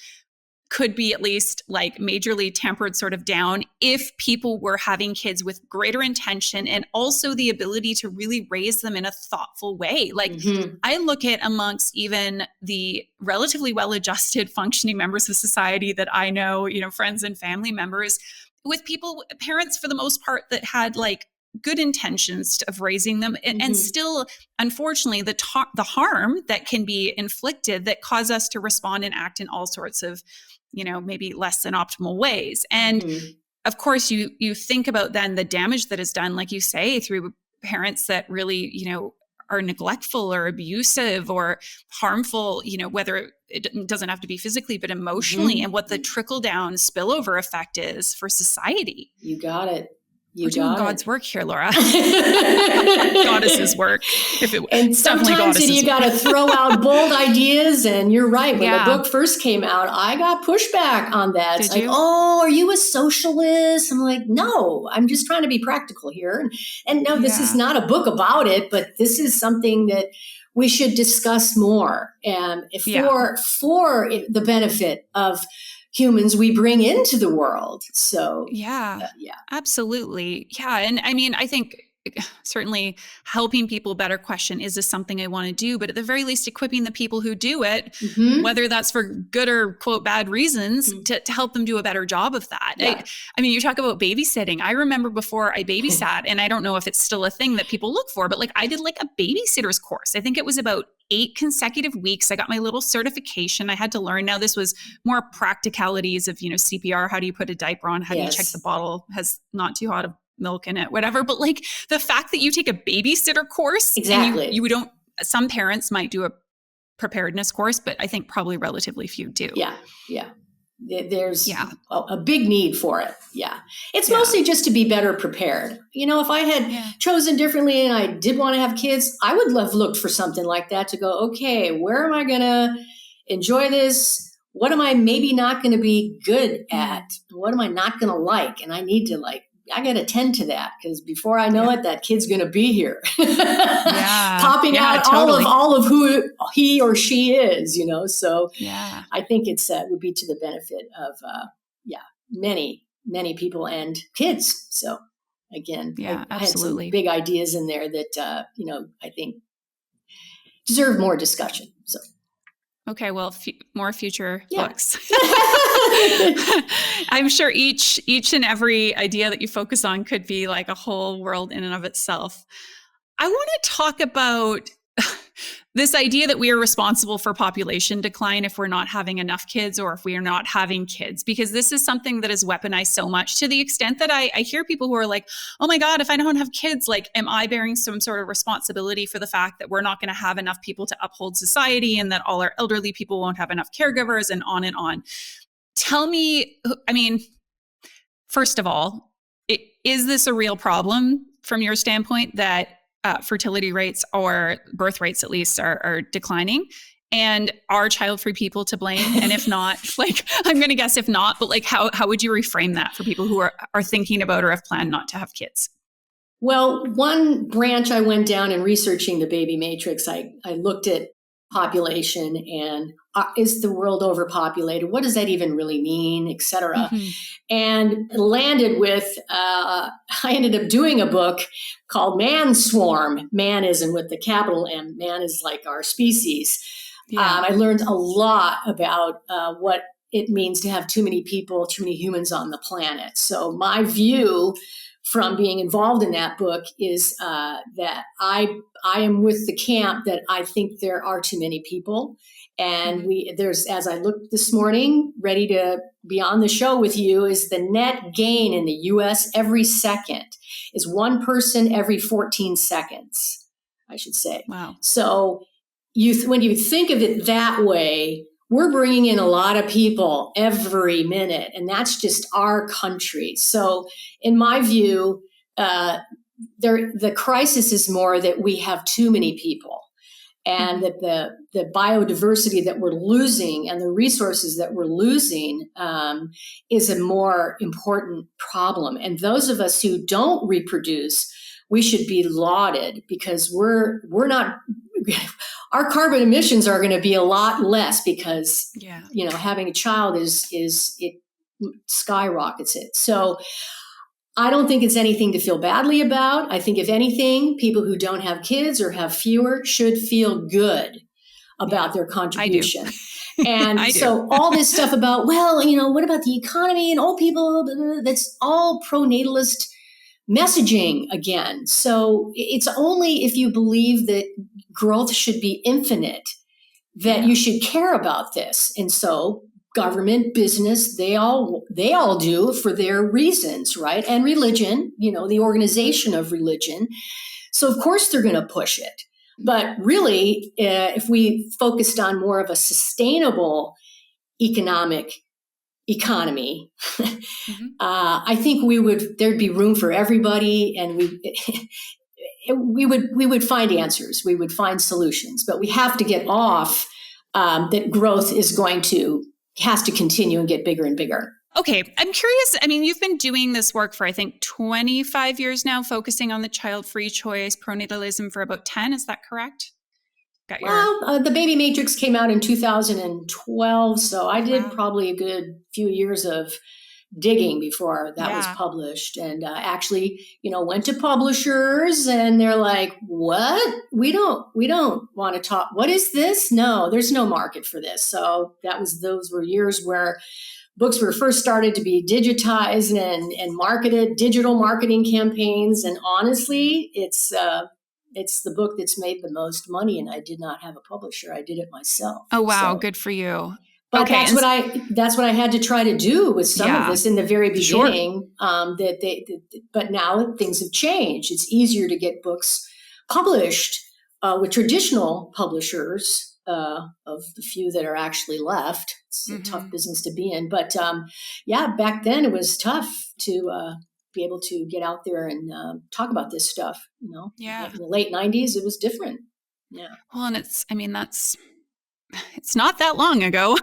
could be at least like majorly tempered sort of down if people were having kids with greater intention and also the ability to really raise them in a thoughtful way. Like I look at amongst even the relatively well-adjusted functioning members of society that I know, friends and family members, with people, parents for the most part that had like good intentions of raising them, and still, unfortunately, the harm that can be inflicted that cause us to respond and act in all sorts of, maybe less than optimal ways. And of course, you think about then the damage that is done, like you say, through parents that really, are neglectful or abusive or harmful, whether it doesn't have to be physically, but emotionally, and what the trickle down spillover effect is for society. You got it. We're doing God's work here, Laura. Goddess's work. And sometimes you got to throw out bold ideas. And you're right. When the book first came out, I got pushback on that. It's like, oh, are you a socialist? I'm like, no, I'm just trying to be practical here. And no, this is not a book about it, but this is something that we should discuss more. And for the benefit of humans we bring into the world. So absolutely. Yeah. And I mean, I think certainly helping people better question, is this something I want to do? But at the very least, equipping the people who do it, whether that's for good or quote bad reasons, to help them do a better job of that. Yeah. I mean, you talk about babysitting. I remember before I babysat, and I don't know if it's still a thing that people look for, but like I did like a babysitter's course. I think it was about 8 consecutive weeks. I got my little certification. I had to learn. Now this was more practicalities of, CPR. How do you put a diaper on? How do you check the bottle has not too hot of milk in it, whatever. But like the fact that you take a babysitter course, exactly. And you don't, some parents might do a preparedness course, but I think probably relatively few do. Yeah. There's a big need for it. Yeah. It's mostly just to be better prepared. If I had chosen differently and I did want to have kids, I would have looked for something like that to go, okay, where am I going to enjoy this? What am I maybe not going to be good at? What am I not going to like? And I need to I got to tend to that, because before I know it, that kid's going to be here, popping out totally. all of who he or she is, So I think it's would be to the benefit of many people and kids. So again, I had some big ideas in there that I think deserve more discussion. So. Okay, well, more future books. I'm sure each and every idea that you focus on could be like a whole world in and of itself. I want to talk about this idea that we are responsible for population decline if we're not having enough kids, or if we are not having kids, because this is something that is weaponized so much, to the extent that I hear people who are like, oh my God, if I don't have kids, like, am I bearing some sort of responsibility for the fact that we're not going to have enough people to uphold society, and that all our elderly people won't have enough caregivers, and on and on. Tell me, I mean, first of all, is this a real problem from your standpoint, that fertility rates, or birth rates at least, are declining? And are child-free people to blame? And if not, I'm going to guess if not, but how would you reframe that for people who are thinking about or have planned not to have kids? Well, one branch I went down in researching the baby matrix, I looked at population and is the world overpopulated? What does that even really mean, et cetera? And landed with, I ended up doing a book called Man Swarm. Man isn't with the capital M. Man is like our species. I learned a lot about what it means to have too many people, too many humans on the planet. So my view from being involved in that book is that I am with the camp that I think there are too many people. And as I looked this morning, ready to be on the show with you, is the net gain in the U.S. every second is one person every 14 seconds, I should say. Wow. So when you think of it that way, we're bringing in a lot of people every minute, and that's just our country. So in my view, the crisis is more that we have too many people, and that the biodiversity that we're losing and the resources that we're losing is a more important problem. And those of us who don't reproduce, we should be lauded, because we're not. Our carbon emissions are going to be a lot less, because having a child it skyrockets it. So I don't think it's anything to feel badly about. I think, if anything, people who don't have kids or have fewer should feel good about their contribution. And I so do. all this stuff about, well, what about the economy and old people? That's all pronatalist messaging again. So it's only if you believe that growth should be infinite that you should care about this. And so government, business, they all do for their reasons, right? And religion, the organization of religion. So of course they're going to push it. But really, if we focused on more of a sustainable economy, I think there'd be room for everybody, and we would find answers. We would find solutions, but we have to get off that growth has to continue and get bigger and bigger. Okay. I'm curious. I mean, you've been doing this work for, I think, 25 years now, focusing on the child-free choice, pronatalism for about 10. Is that correct? The Baby Matrix came out in 2012. So I did probably a good few years of digging before that was published, and actually, went to publishers, and they're like, "What? We don't want to talk. What is this? No, there's no market for this." So those were years where books were first started to be digitized and marketed, digital marketing campaigns. And honestly, it's the book that's made the most money, and I did not have a publisher. I did it myself. Oh, wow. Good for you. But that's what I had to try to do with some of this in the very beginning. But now things have changed. It's easier to get books published with traditional publishers of the few that are actually left. It's a tough business to be in. But back then it was tough to be able to get out there and talk about this stuff. In the late 90s, it was different. Yeah. Well, and it's not that long ago.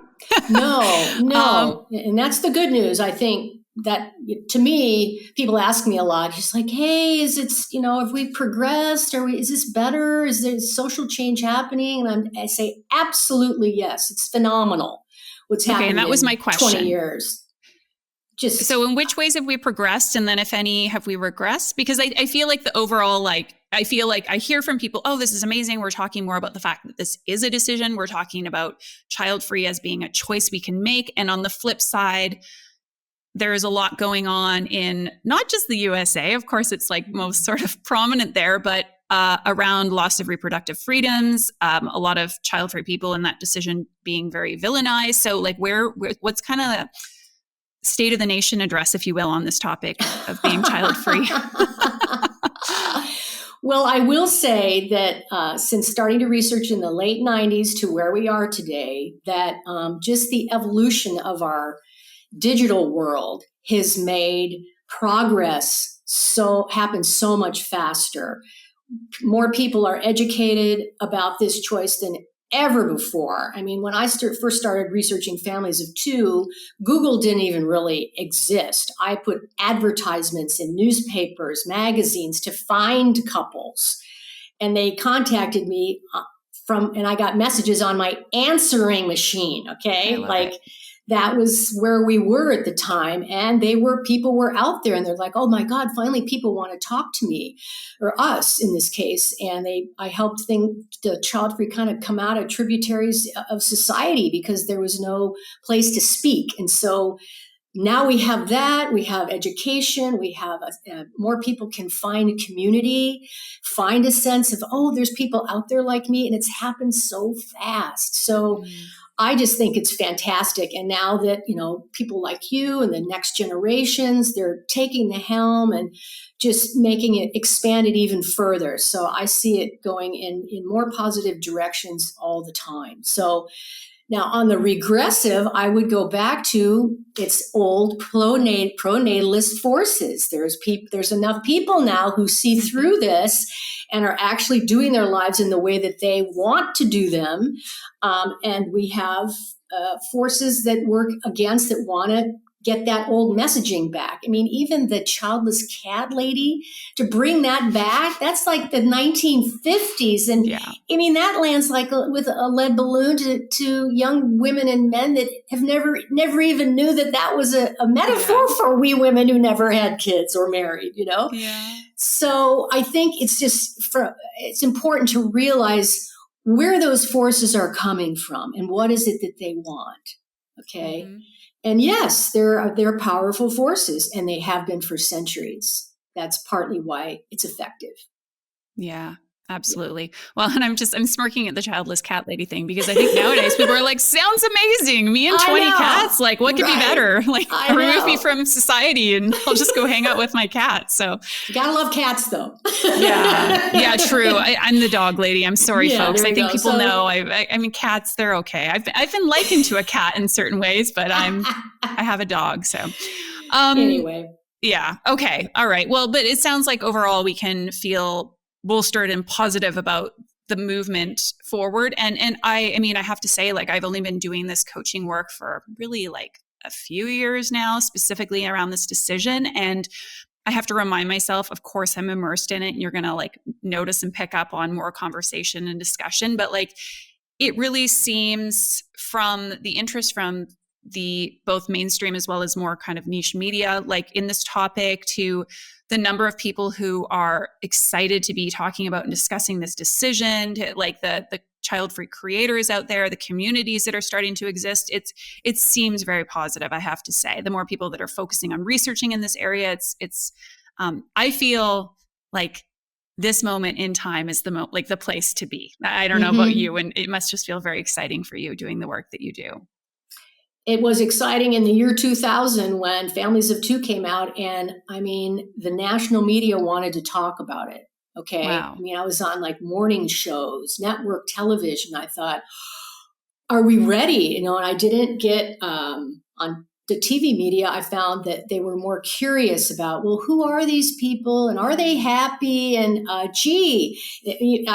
No. And that's the good news. I think that, to me, people ask me a lot, just like, hey, have we progressed? Is this better? Is there social change happening? And I say, absolutely, yes. It's phenomenal what's happening. And that was my question. 20 years. So in which ways have we progressed? And then if any, have we regressed? Because I feel like the overall, I feel like I hear from people, oh, this is amazing. We're talking more about the fact that this is a decision. We're talking about child-free as being a choice we can make. And on the flip side, there is a lot going on in not just the USA. Of course, it's most sort of prominent there, but around loss of reproductive freedoms, a lot of child-free people in that decision being very villainized. So what's kind of the state of the nation address, if you will, on this topic of being child-free? Well, I will say that since starting to research in the late 90s to where we are today, that just the evolution of our digital world has made progress happen so much faster. More people are educated about this choice than ever before. I mean, when I first started researching families of two, Google didn't even really exist. I put advertisements in newspapers, magazines to find couples, and they contacted me and I got messages on my answering machine. Okay. That was where we were at the time. And people were out there, and they're like, oh my God, finally people want to talk to me, or us in this case. And I helped the child-free kind of come out of tributaries of society because there was no place to speak. And so now we have that, we have education, we have more people can find a community, find a sense of, oh, there's people out there like me, and it's happened so fast. So I just think it's fantastic. And now that, people like you and the next generations, they're taking the helm and just making it expanded even further. So I see it going in more positive directions all the time. So now on the regressive, I would go back to its old pronatalist forces. There's enough people now who see through this and are actually doing their lives in the way that they want to do them. And we have forces that work against, that want to get that old messaging back. I mean, even the childless cat lady, to bring that back, that's like the 1950s. And I mean, that lands like with a lead balloon to young women and men that have never even knew that was a metaphor for we women who never had kids or married, So I think it's important to realize where those forces are coming from and what is it that they want. Okay. Mm-hmm. And yes, they're powerful forces, and they have been for centuries. That's partly why it's effective. Yeah, absolutely. Well, and I'm smirking at the childless cat lady thing because I think nowadays people are like, sounds amazing. Me and 20 cats, like what could be better? Like remove me from society and I'll just go hang out with my cat. So you gotta love cats though. yeah, true. I'm the dog lady. I'm sorry, folks. I think people know. I mean, cats, they're okay. I've been likened to a cat in certain ways, but I have a dog. So anyway. Yeah. Okay. All right. Well, but it sounds like overall we can feel bolstered and positive about the movement forward. And I mean, I have to say, like, I've only been doing this coaching work for really like a few years now, specifically around this decision. And I have to remind myself, of course, I'm immersed in it. And you're going to like notice and pick up on more conversation and discussion. But like, it really seems from the interest from the both mainstream as well as more kind of niche media, like in this topic, to the number of people who are excited to be talking about and discussing this decision, to like the child-free creators out there, the communities that are starting to exist. It seems very positive, I have to say. The more people that are focusing on researching in this area, I feel like this moment in time is the place to be. I don't know about you, and it must just feel very exciting for you doing the work that you do. It was exciting in the year 2000 when Families of Two came out, and I mean, the national media wanted to talk about it. Okay. Wow. I mean, I was on like morning shows, network television. I thought, are we ready? And I didn't get on the TV media. I found that they were more curious about, well, who are these people and are they happy? And I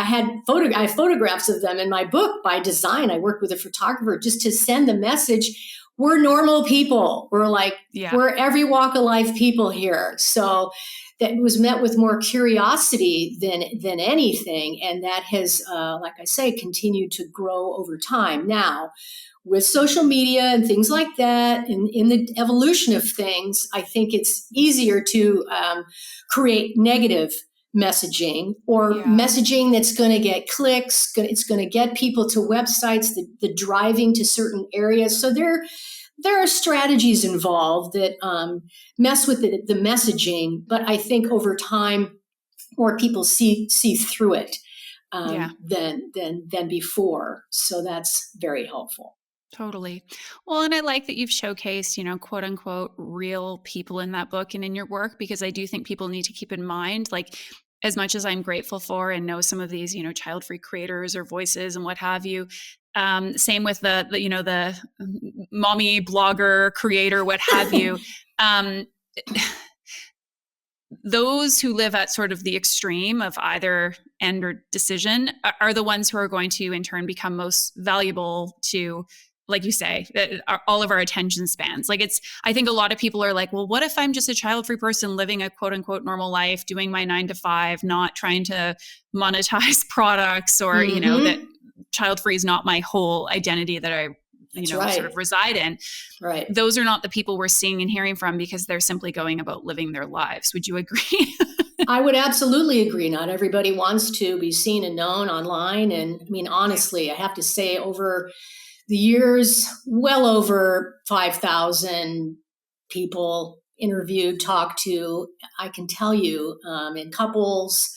have photographs of them in my book by design. I worked with a photographer just to send the message. We're normal people. We're every walk of life people here. So that was met with more curiosity than anything. And that has, like I say, continued to grow over time. Now, with social media and things like that, in the evolution of things, I think it's easier to create negative messaging or messaging that's going to get clicks. It's going to get people to websites, the driving to certain areas. So there are strategies involved that mess with the messaging, but I think over time, more people see through it than before. So that's very helpful. Totally. Well, and I like that you've showcased, quote unquote, real people in that book and in your work, because I do think people need to keep in mind, like, as much as I'm grateful for and know some of these, child-free creators or voices and what have you. Same with the mommy blogger creator, what have you. Those who live at sort of the extreme of either end or decision are the ones who are going to in turn become most valuable to, like you say, all of our attention spans. Like I think a lot of people are like, well, what if I'm just a child-free person living a quote unquote normal life, doing my 9 to 5, not trying to monetize products or, that child-free is not my whole identity that I, sort of reside in. Right. Those are not the people we're seeing and hearing from because they're simply going about living their lives. Would you agree? I would absolutely agree. Not everybody wants to be seen and known online. And I mean, honestly, I have to say over the years, well over 5,000 people interviewed, talked to, I can tell you, in couples,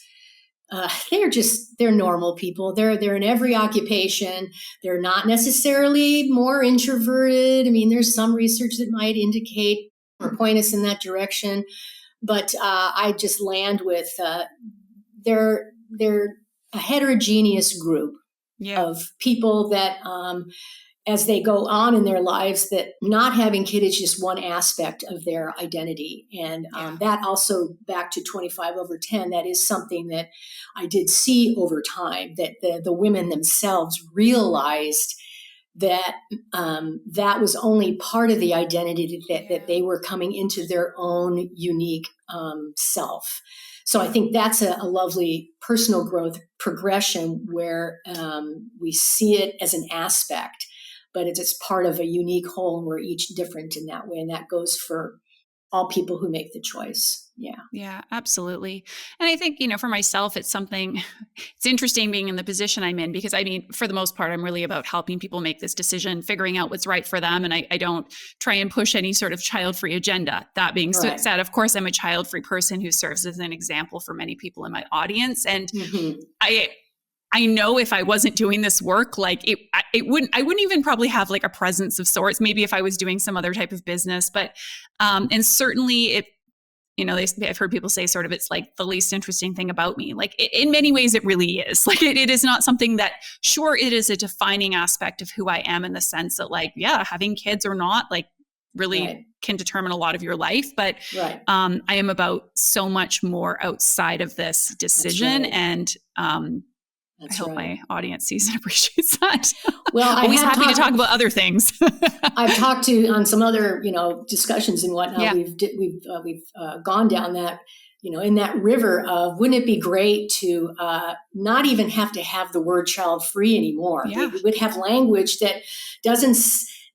they're normal people. They're in every occupation. They're not necessarily more introverted. I mean, there's some research that might indicate or point us in that direction, but I just land with they're a heterogeneous group of people that as they go on in their lives, that not having kids is just one aspect of their identity. And that also back to 25/10, that is something that I did see over time, that the women themselves realized that that was only part of the identity that they were coming into their own unique self. So I think that's a lovely personal growth progression where we see it as an aspect, but it's part of a unique whole, and we're each different in that way. And that goes for all people who make the choice. Yeah. Yeah, absolutely. And I think, for myself, it's interesting being in the position I'm in, because for the most part, I'm really about helping people make this decision, figuring out what's right for them. And I don't try and push any sort of child-free agenda. That being said, of course, I'm a child-free person who serves as an example for many people in my audience. And I know if I wasn't doing this work, like I wouldn't even probably have like a presence of sorts, maybe if I was doing some other type of business, but, and certainly I've heard people say sort of, it's like the least interesting thing about me. Like in many ways, it really is. Like it is not something that, sure, it is a defining aspect of who I am, in the sense that, like, yeah, having kids or not, like really can determine a lot of your life. But I am about so much more outside of this decision. And I hope my audience sees and appreciates that. Well, always happy to talk about other things. I've talked to on some other, discussions and whatnot. Yeah. We've gone down that, in that river of, wouldn't it be great to not even have to have the word child free anymore? Yeah. We would have language that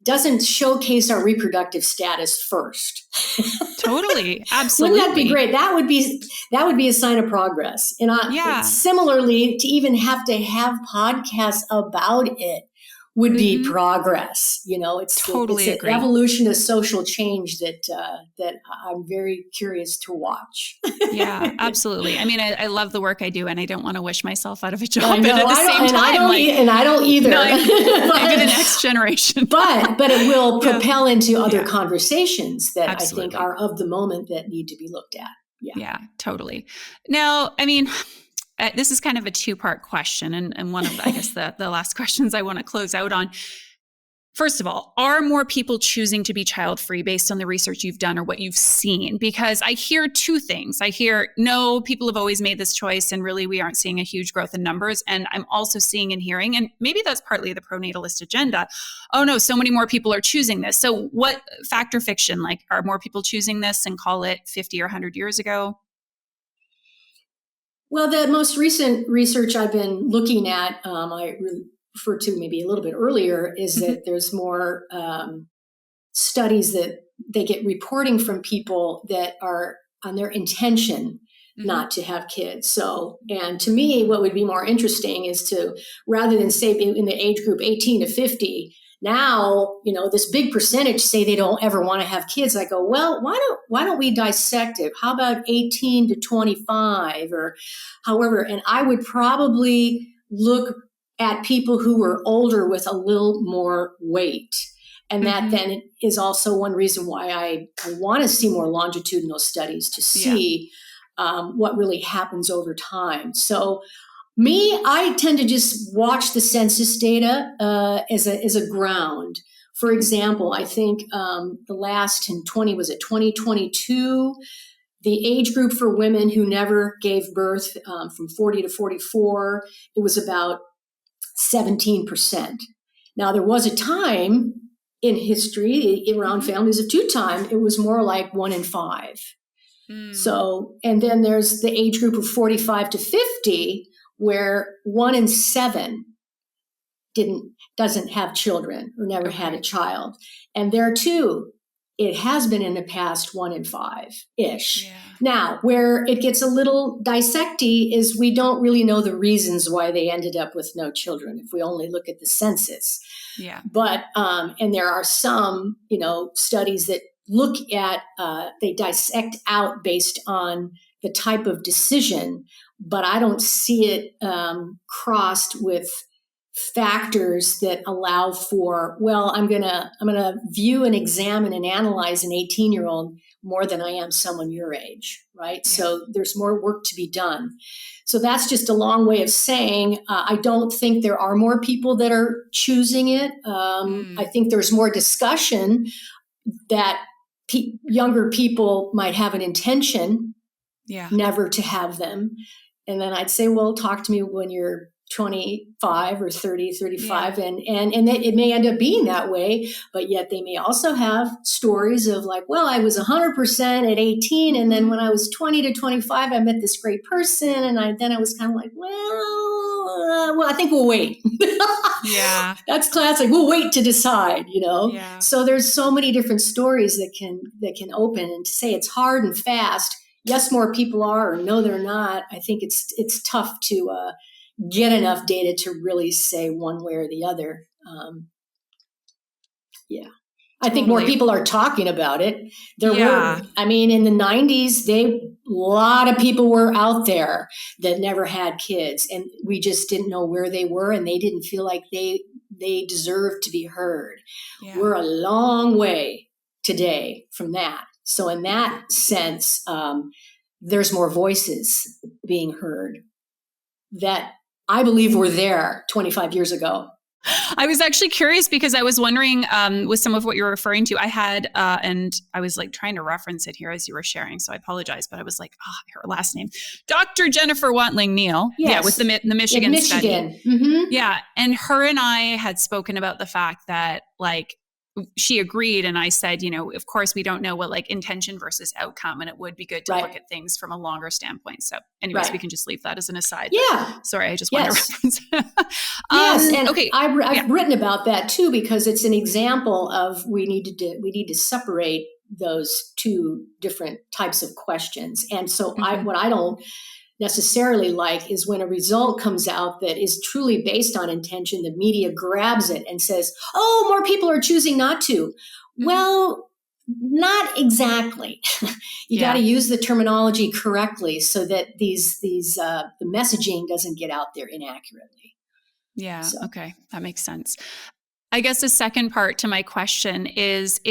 doesn't showcase our reproductive status first. Totally. Absolutely. Wouldn't that be great? That would be a sign of progress. And similarly, to even have to have podcasts about it would be progress. It's an evolution of social change that I'm very curious to watch. Yeah, absolutely. I love the work I do, and I don't want to wish myself out of a job. And at the same time, I don't either. No, maybe the next generation. but it will propel into other conversations that Absolutely. I think are of the moment that need to be looked at. Yeah, totally. Now, this is kind of a two-part question, and one of, I guess, the last questions I want to close out on. First of all, are more people choosing to be child-free based on the research you've done or what you've seen? Because I hear two things. I hear, no, people have always made this choice, and really we aren't seeing a huge growth in numbers. And I'm also seeing and hearing, and maybe that's partly the pronatalist agenda, oh no, so many more people are choosing this. So what, fact or fiction? Like, are more people choosing this, and call it 50 or 100 years ago? Well, the most recent research I've been looking at, I referred to maybe a little bit earlier, is that there's more studies that they get reporting from people that are on their intention not to have kids. So, and to me, what would be more interesting is to, rather than say in the age group 18 to 50, now, this big percentage say they don't ever want to have kids. I go, well, why don't we dissect it? How about 18 to 25 or however? And I would probably look at people who were older with a little more weight. And that then is also one reason why I want to see more longitudinal studies to see what really happens over time. So I tend to just watch the census data as a ground. For example, I think the last in 2022, the age group for women who never gave birth from 40 to 44, it was about 17%. Now, there was a time in history around families of two time, it was more like 1 in 5. So, and then there's the age group of 45 to 50, where 1 in 7 doesn't have children or never had a child. And there too, it has been in the past 1 in 5-ish. Yeah. Now, where it gets a little dissecty is we don't really know the reasons why they ended up with no children if we only look at the census. Yeah. But, and there are some, studies that look at, they dissect out based on the type of decision, but I don't see it crossed with factors that allow for, well, I'm gonna view and examine and analyze an 18-year-old more than I am someone your age, right? Yeah. So there's more work to be done. So that's just a long way of saying I don't think there are more people that are choosing it. I think there's more discussion that younger people might have an intention never to have them. And then I'd say, well, talk to me when you're 25 or 30, 35. And it may end up being that way, but yet they may also have stories of like, well, I was 100% at 18. And then when I was 20 to 25, I met this great person. And then I was kind of like, well, I think we'll wait. Yeah. That's classic. We'll wait to decide, Yeah. So there's so many different stories that can open, and to say it's hard and fast. Yes, more people are, or no, they're not. I think it's tough to get enough data to really say one way or the other. I think more people are talking about it. There were, in the 90s, a lot of people were out there that never had kids, and we just didn't know where they were, and they didn't feel like they deserved to be heard. Yeah. We're a long way today from that. So in that sense, there's more voices being heard that I believe were there 25 years ago. I was actually curious because I was wondering with some of what you're referring to, I had, and I was like trying to reference it here as you were sharing, so I apologize, but I was like, her last name, Dr. Jennifer Watling-Neal. Yes. Yeah, with the Michigan study. Mm-hmm. Yeah, and her and I had spoken about the fact that like, she agreed. And I said, of course, we don't know what like intention versus outcome. And it would be good to look at things from a longer standpoint. So anyways, we can just leave that as an aside. Yeah. Sorry, I just want to reference. Yes. And okay. I've written about that too, because it's an example of we need to separate those two different types of questions. And so what I don't necessarily like is when a result comes out that is truly based on intention, the media grabs it and says, oh, more people are choosing not to. Mm-hmm. Well, not exactly. You got to use the terminology correctly so that the messaging doesn't get out there inaccurately. Yeah. So. Okay. That makes sense. I guess the second part to my question is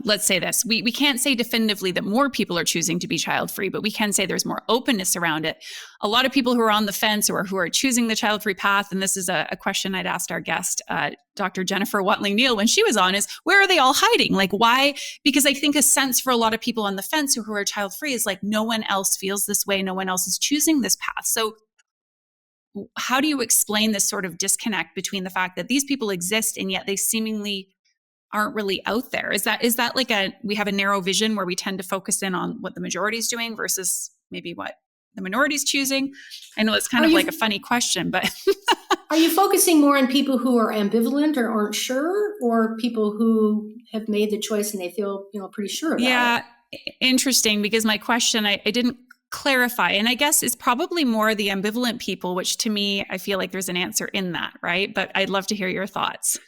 let's say this. We can't say definitively that more people are choosing to be child-free, but we can say there's more openness around it. A lot of people who are on the fence or who are choosing the child-free path, and this is a question I'd asked our guest, Dr. Jennifer Watling-Neal, when she was on, is where are they all hiding? Like, why? Because I think a sense for a lot of people on the fence who are child-free is like, no one else feels this way. No one else is choosing this path. So how do you explain this sort of disconnect between the fact that these people exist and yet they seemingly aren't really out there? Is that like we have a narrow vision where we tend to focus in on what the majority is doing versus maybe what the minority is choosing? I know it's kind of like a funny question, but are you focusing more on people who are ambivalent or aren't sure, or people who have made the choice and they feel, pretty sure about it? Yeah, interesting, because my question, I didn't clarify, and I guess it's probably more the ambivalent people, which to me, I feel like there's an answer in that, right? But I'd love to hear your thoughts.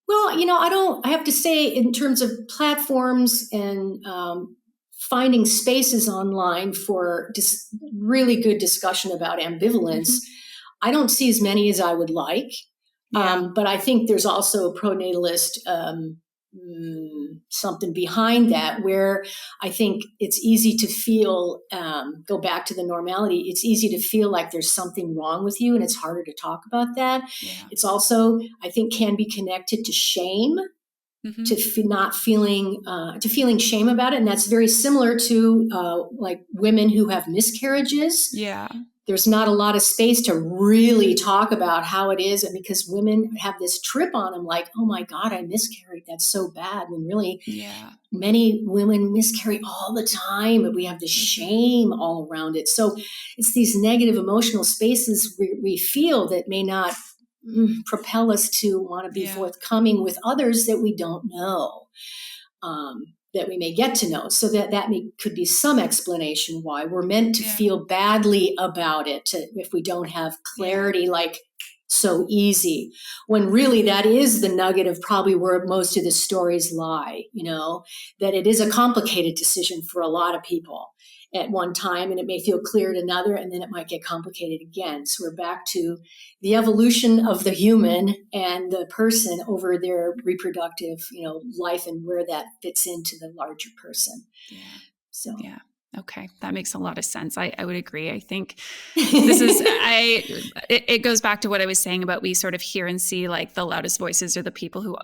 Well, I have to say, in terms of platforms and finding spaces online for just really good discussion about ambivalence, I don't see as many as I would like. Yeah. But I think there's also a pronatalist something behind that, where I think it's easy to feel, go back to the normality, it's easy to feel like there's something wrong with you, and it's harder to talk about that. Yeah. It's also, I think, can be connected to shame, to feeling shame about it. And that's very similar to like women who have miscarriages. Yeah. There's not a lot of space to really talk about how it is. And because women have this trip on them, like, oh my God, I miscarried. That's so bad. When really many women miscarry all the time, but we have the shame all around it. So it's these negative emotional spaces we feel that may not propel us to want to be forthcoming with others that we don't know. That we may get to know, so that could be some explanation why we're meant to feel badly about it if we don't have clarity, like so easy, when really that is the nugget of probably where most of the stories lie, that it is a complicated decision for a lot of people at one time, and it may feel clear at another, and then it might get complicated again. So we're back to the evolution of the human and the person over their reproductive, life, and where that fits into the larger person. Yeah. So. Yeah. Okay. That makes a lot of sense. I would agree. I think this is, it goes back to what I was saying about we sort of hear and see like the loudest voices are the people who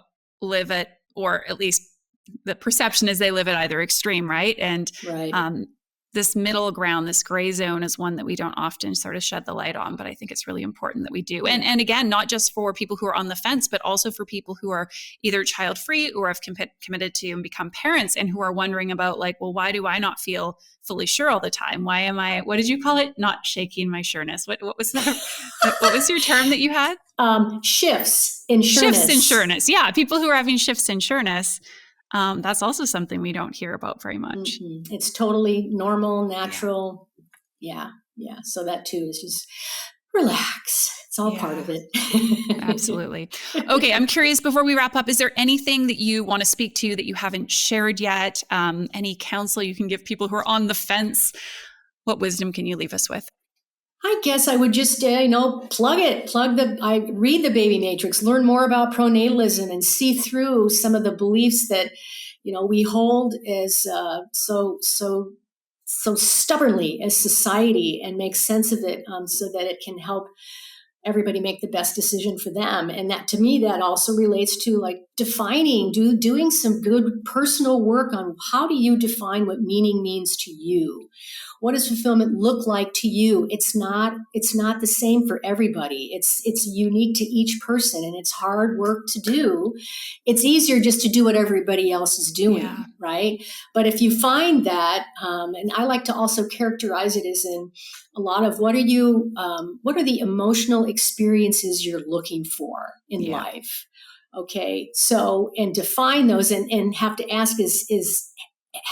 live at, or at least the perception is they live at either extreme. Right. And, this middle ground, this gray zone is one that we don't often sort of shed the light on, but I think it's really important that we do. And again, not just for people who are on the fence, but also for people who are either child-free or have committed to and become parents and who are wondering about like, well, why do I not feel fully sure all the time? Why am I, what did you call it? Not shaking my sureness. What was that? What was your term that you had? Shifts in sureness. Shifts in sureness. Yeah. People who are having shifts in sureness. That's also something we don't hear about very much. Mm-hmm. It's totally normal, natural. Yeah. So that too is just relax. It's all part of it. Absolutely. Okay. I'm curious, before we wrap up, is there anything that you want to speak to that you haven't shared yet? Any counsel you can give people who are on the fence? What wisdom can you leave us with? I guess I would just, I read the Baby Matrix, learn more about pronatalism and see through some of the beliefs that, we hold as so stubbornly as society, and make sense of it so that it can help everybody make the best decision for them. And that, to me, that also relates to like defining, doing some good personal work on how do you define what meaning means to you? What does fulfillment look like to you? It's not the same for everybody. It's unique to each person, and it's hard work to do. It's easier just to do what everybody else is doing, right? But if you find that, and I like to also characterize it as in a lot of what are the emotional experiences you're looking for in life? Okay, so, and define those and have to ask is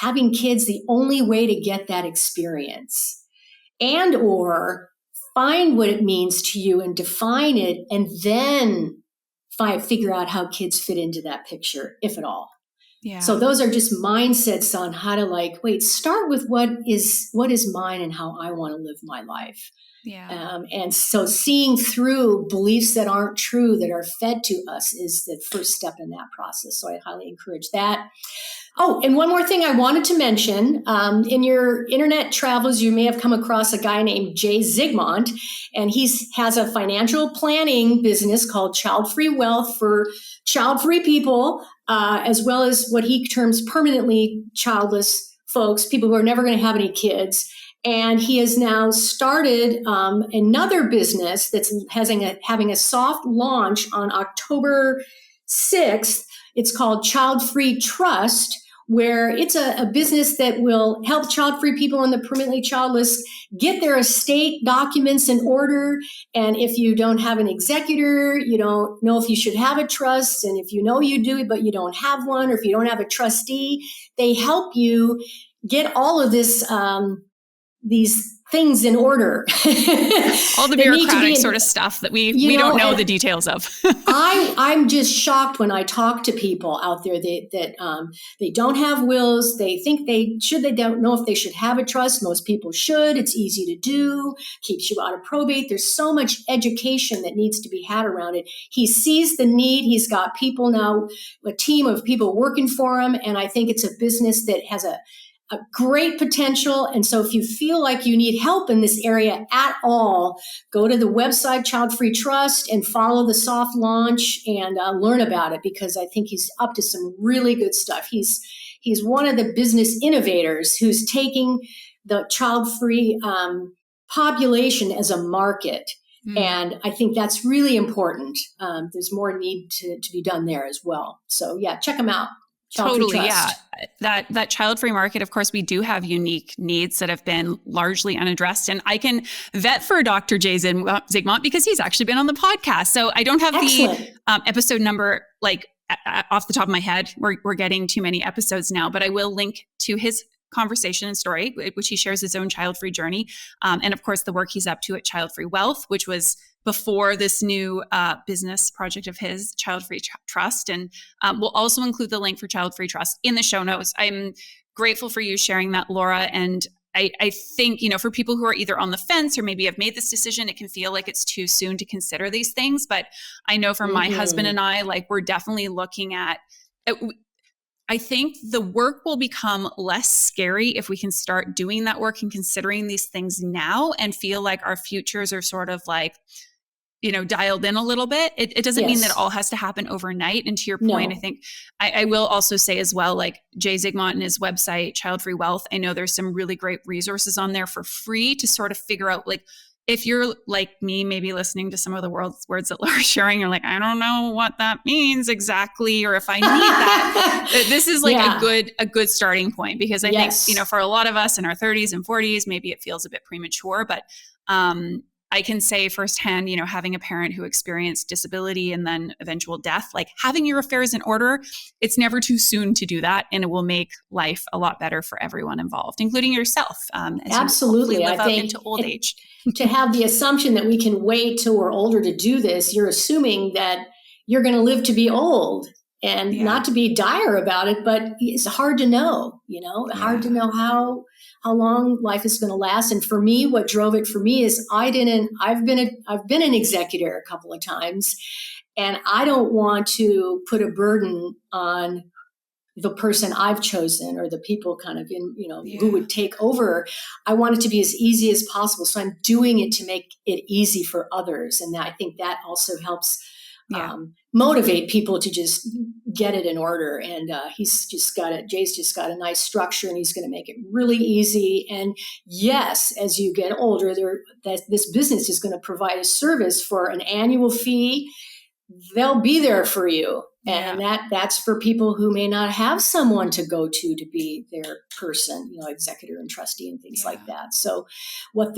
having kids the only way to get that experience, and or find what it means to you and define it, and then figure out how kids fit into that picture, if at all. Yeah. So those are just mindsets on how to start with what is mine and how I want to live my life. Yeah. And so seeing through beliefs that aren't true, that are fed to us, is the first step in that process. So I highly encourage that. Oh, and one more thing I wanted to mention. In your internet travels, you may have come across a guy named Jay Zygmunt, and he has a financial planning business called Childfree Wealth for child-free people, as well as what he terms permanently childless folks, people who are never going to have any kids. And he has now started another business that's having a soft launch on October 6th. It's called Childfree Trust, where it's a business that will help child-free people and the permanently childless get their estate documents in order. And if you don't have an executor, you don't know if you should have a trust. And if you know you do, but you don't have one, or if you don't have a trustee, they help you get all of this, these things in order. All the bureaucratic sort of stuff that we don't know the details of. I'm just shocked when I talk to people out there that they don't have wills. They think they don't know if they should have a trust. Most people should. It's easy to do, keeps you out of probate. There's so much education that needs to be had around it. He sees the need. He's got people now, a team of people working for him. And I think it's a business that has a great potential. And so if you feel like you need help in this area at all, go to the website Childfree Trust and follow the soft launch and learn about it, because I think he's up to some really good stuff. He's one of the business innovators who's taking the child-free population as a market. And I think that's really important. There's more need to be done there as well. So yeah, check them out. Totally. Yeah. That child-free market, of course, we do have unique needs that have been largely unaddressed. And I can vet for Dr. Jay Zygmunt because he's actually been on the podcast. So I don't have the episode number off the top of my head. We're getting too many episodes now, but I will link to his conversation and story, which he shares his own child-free journey. And of course, the work he's up to at Childfree Wealth, which was before this new business project of his, Childfree Trust. And we'll also include the link for Childfree Trust in the show notes. I'm grateful for you sharing that, Laura. And I think, for people who are either on the fence or maybe have made this decision, it can feel like it's too soon to consider these things. But I know for my husband and I, we're definitely looking at I think the work will become less scary if we can start doing that work and considering these things now and feel like our futures are sort of dialed in a little bit. It doesn't mean that Yes. it all has to happen overnight. And to your No. point, I think I will also say as well, like Jay Zygmunt and his website, Childfree Wealth, I know there's some really great resources on there for free to sort of figure out, like, if you're like me, maybe listening to some of the words that Laura's sharing, you're like, I don't know what that means exactly, or if I need that. This is like a good starting point, because I think, for a lot of us in our 30s and 40s, maybe it feels a bit premature, but I can say firsthand, having a parent who experienced disability and then eventual death, like having your affairs in order, it's never too soon to do that. And it will make life a lot better for everyone involved, including yourself. As Absolutely. you live up into old age. To have the assumption that we can wait till we're older to do this, you're assuming that you're going to live to be old, and not to be dire about it, but it's hard to know, hard to know how long life is going to last. And for me, what drove it for me is I've been an executor a couple of times, and I don't want to put a burden on the person I've chosen or the people kind of who would take over. I want it to be as easy as possible. So I'm doing it to make it easy for others. And I think that also helps motivate people to just get it in order. And Jay's just got a nice structure, and he's going to make it really easy. And yes, as you get older, this business is going to provide a service for an annual fee. They'll be there for you. And that's for people who may not have someone to go to be their person, executor and trustee and things like that. So what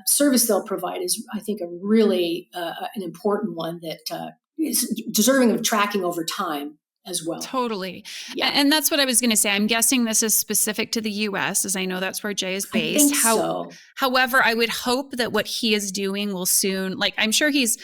service they'll provide is, I think, a really an important one that is deserving of tracking over time as well. Totally. Yeah. And that's what I was going to say. I'm guessing this is specific to the US, as I know that's where Jay is based. I think so. However, I would hope that what he is doing will soon, like, I'm sure he's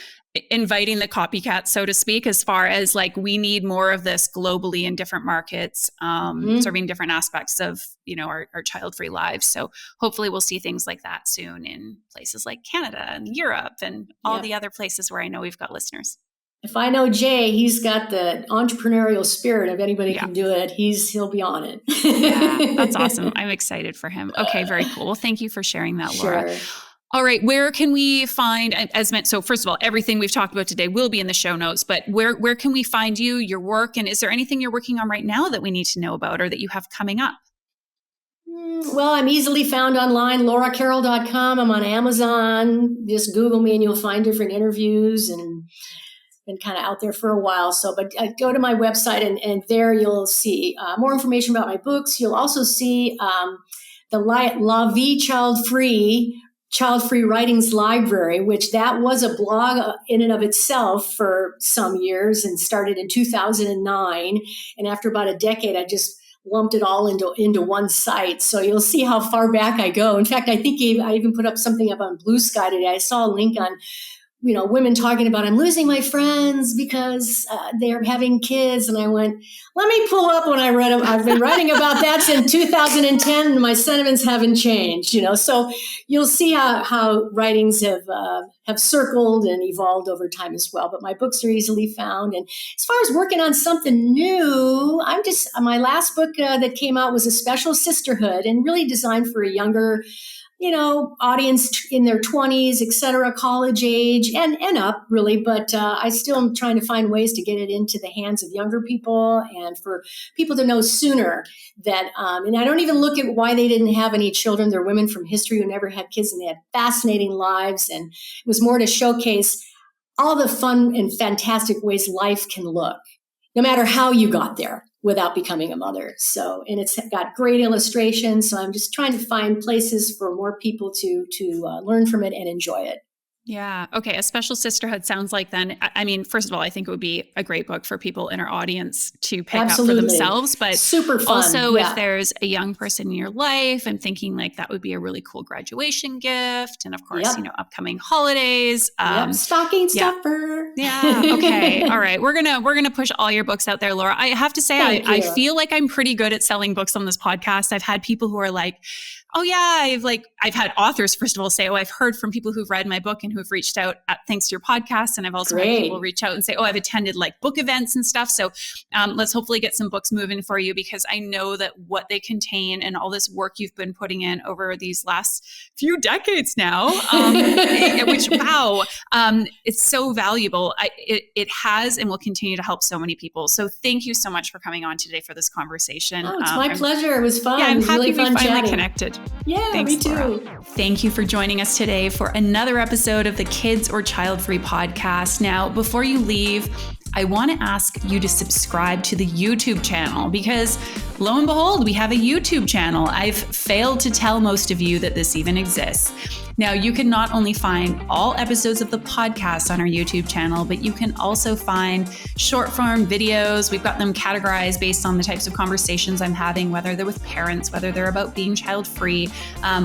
inviting the copycat, so to speak, as far as like, we need more of this globally in different markets, serving different aspects of, our child-free lives. So hopefully we'll see things like that soon in places like Canada and Europe and all the other places where I know we've got listeners. If I know Jay, he's got the entrepreneurial spirit. If anybody can do it, he'll be on it. Yeah, that's awesome. I'm excited for him. Okay, very cool. Well, thank you for sharing that, Laura. Sure. All right, where can we find, so first of all, everything we've talked about today will be in the show notes, but where can we find you, your work, and is there anything you're working on right now that we need to know about or that you have coming up? Well, I'm easily found online, lauracarroll.com. I'm on Amazon. Just Google me and you'll find different interviews, and been kind of out there for a while. So, but go to my website and there you'll see more information about my books. You'll also see the La Vie Childfree Writings Library, which that was a blog in and of itself for some years and started in 2009. And after about a decade, I just lumped it all into one site. So you'll see how far back I go. In fact, I think I even put up something up on Blue Sky today. I saw a link on women talking about, I'm losing my friends because they're having kids. And I went, let me pull up when I read them. I've been writing about that since 2010 and my sentiments haven't changed, So you'll see how writings have circled and evolved over time as well. But my books are easily found. And as far as working on something new, my last book that came out was A Special Sisterhood, and really designed for a younger audience in their 20s, et cetera, college age and up really. But I still am trying to find ways to get it into the hands of younger people and for people to know sooner that, and I don't even look at why they didn't have any children. They're women from history who never had kids, and they had fascinating lives. And it was more to showcase all the fun and fantastic ways life can look, no matter how you got there without becoming a mother. So, and it's got great illustrations. So I'm just trying to find places for more people to learn from it and enjoy it. Yeah. Okay. A Special Sisterhood sounds like then, I mean, first of all, I think it would be a great book for people in our audience to pick up for themselves, but super fun. Also if there's a young person in your life, I'm thinking like that would be a really cool graduation gift. And of course, upcoming holidays. Stocking stuffer. Yeah. Okay. All right. We're going to push all your books out there, Laura. I have to say, I feel like I'm pretty good at selling books on this podcast. I've had people who are like, oh yeah, I've had authors, first of all, say, oh, I've heard from people who've read my book and who've reached out thanks to your podcast. And I've also had people reach out and say, oh, I've attended like book events and stuff. So let's hopefully get some books moving for you, because I know that what they contain and all this work you've been putting in over these last few decades now, which, wow, it's so valuable. It has and will continue to help so many people. So thank you so much for coming on today for this conversation. Oh, it's my pleasure. It was fun. Yeah, I'm it was happy really fun we finally chatting. connected. Yeah, thanks, me too. Laura. Thank you for joining us today for another episode of the Kids or Child Free podcast. Now, before you leave, I want to ask you to subscribe to the YouTube channel, because lo and behold, we have a YouTube channel. I've failed to tell most of you that this even exists. Now, you can not only find all episodes of the podcast on our YouTube channel, but you can also find short form videos. We've got them categorized based on the types of conversations I'm having, whether they're with parents, whether they're about being child free.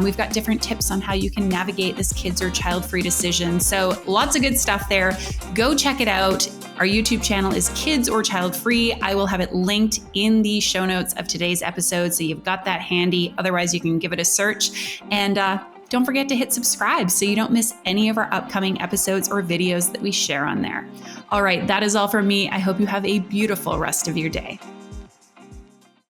We've got different tips on how you can navigate this kids or child free decision. So lots of good stuff there. Go check it out. Our YouTube channel is Kids or Child Free. I will have it linked in the show notes of today's episode, so you've got that handy. Otherwise, you can give it a search. And don't forget to hit subscribe so you don't miss any of our upcoming episodes or videos that we share on there. All right, that is all from me. I hope you have a beautiful rest of your day.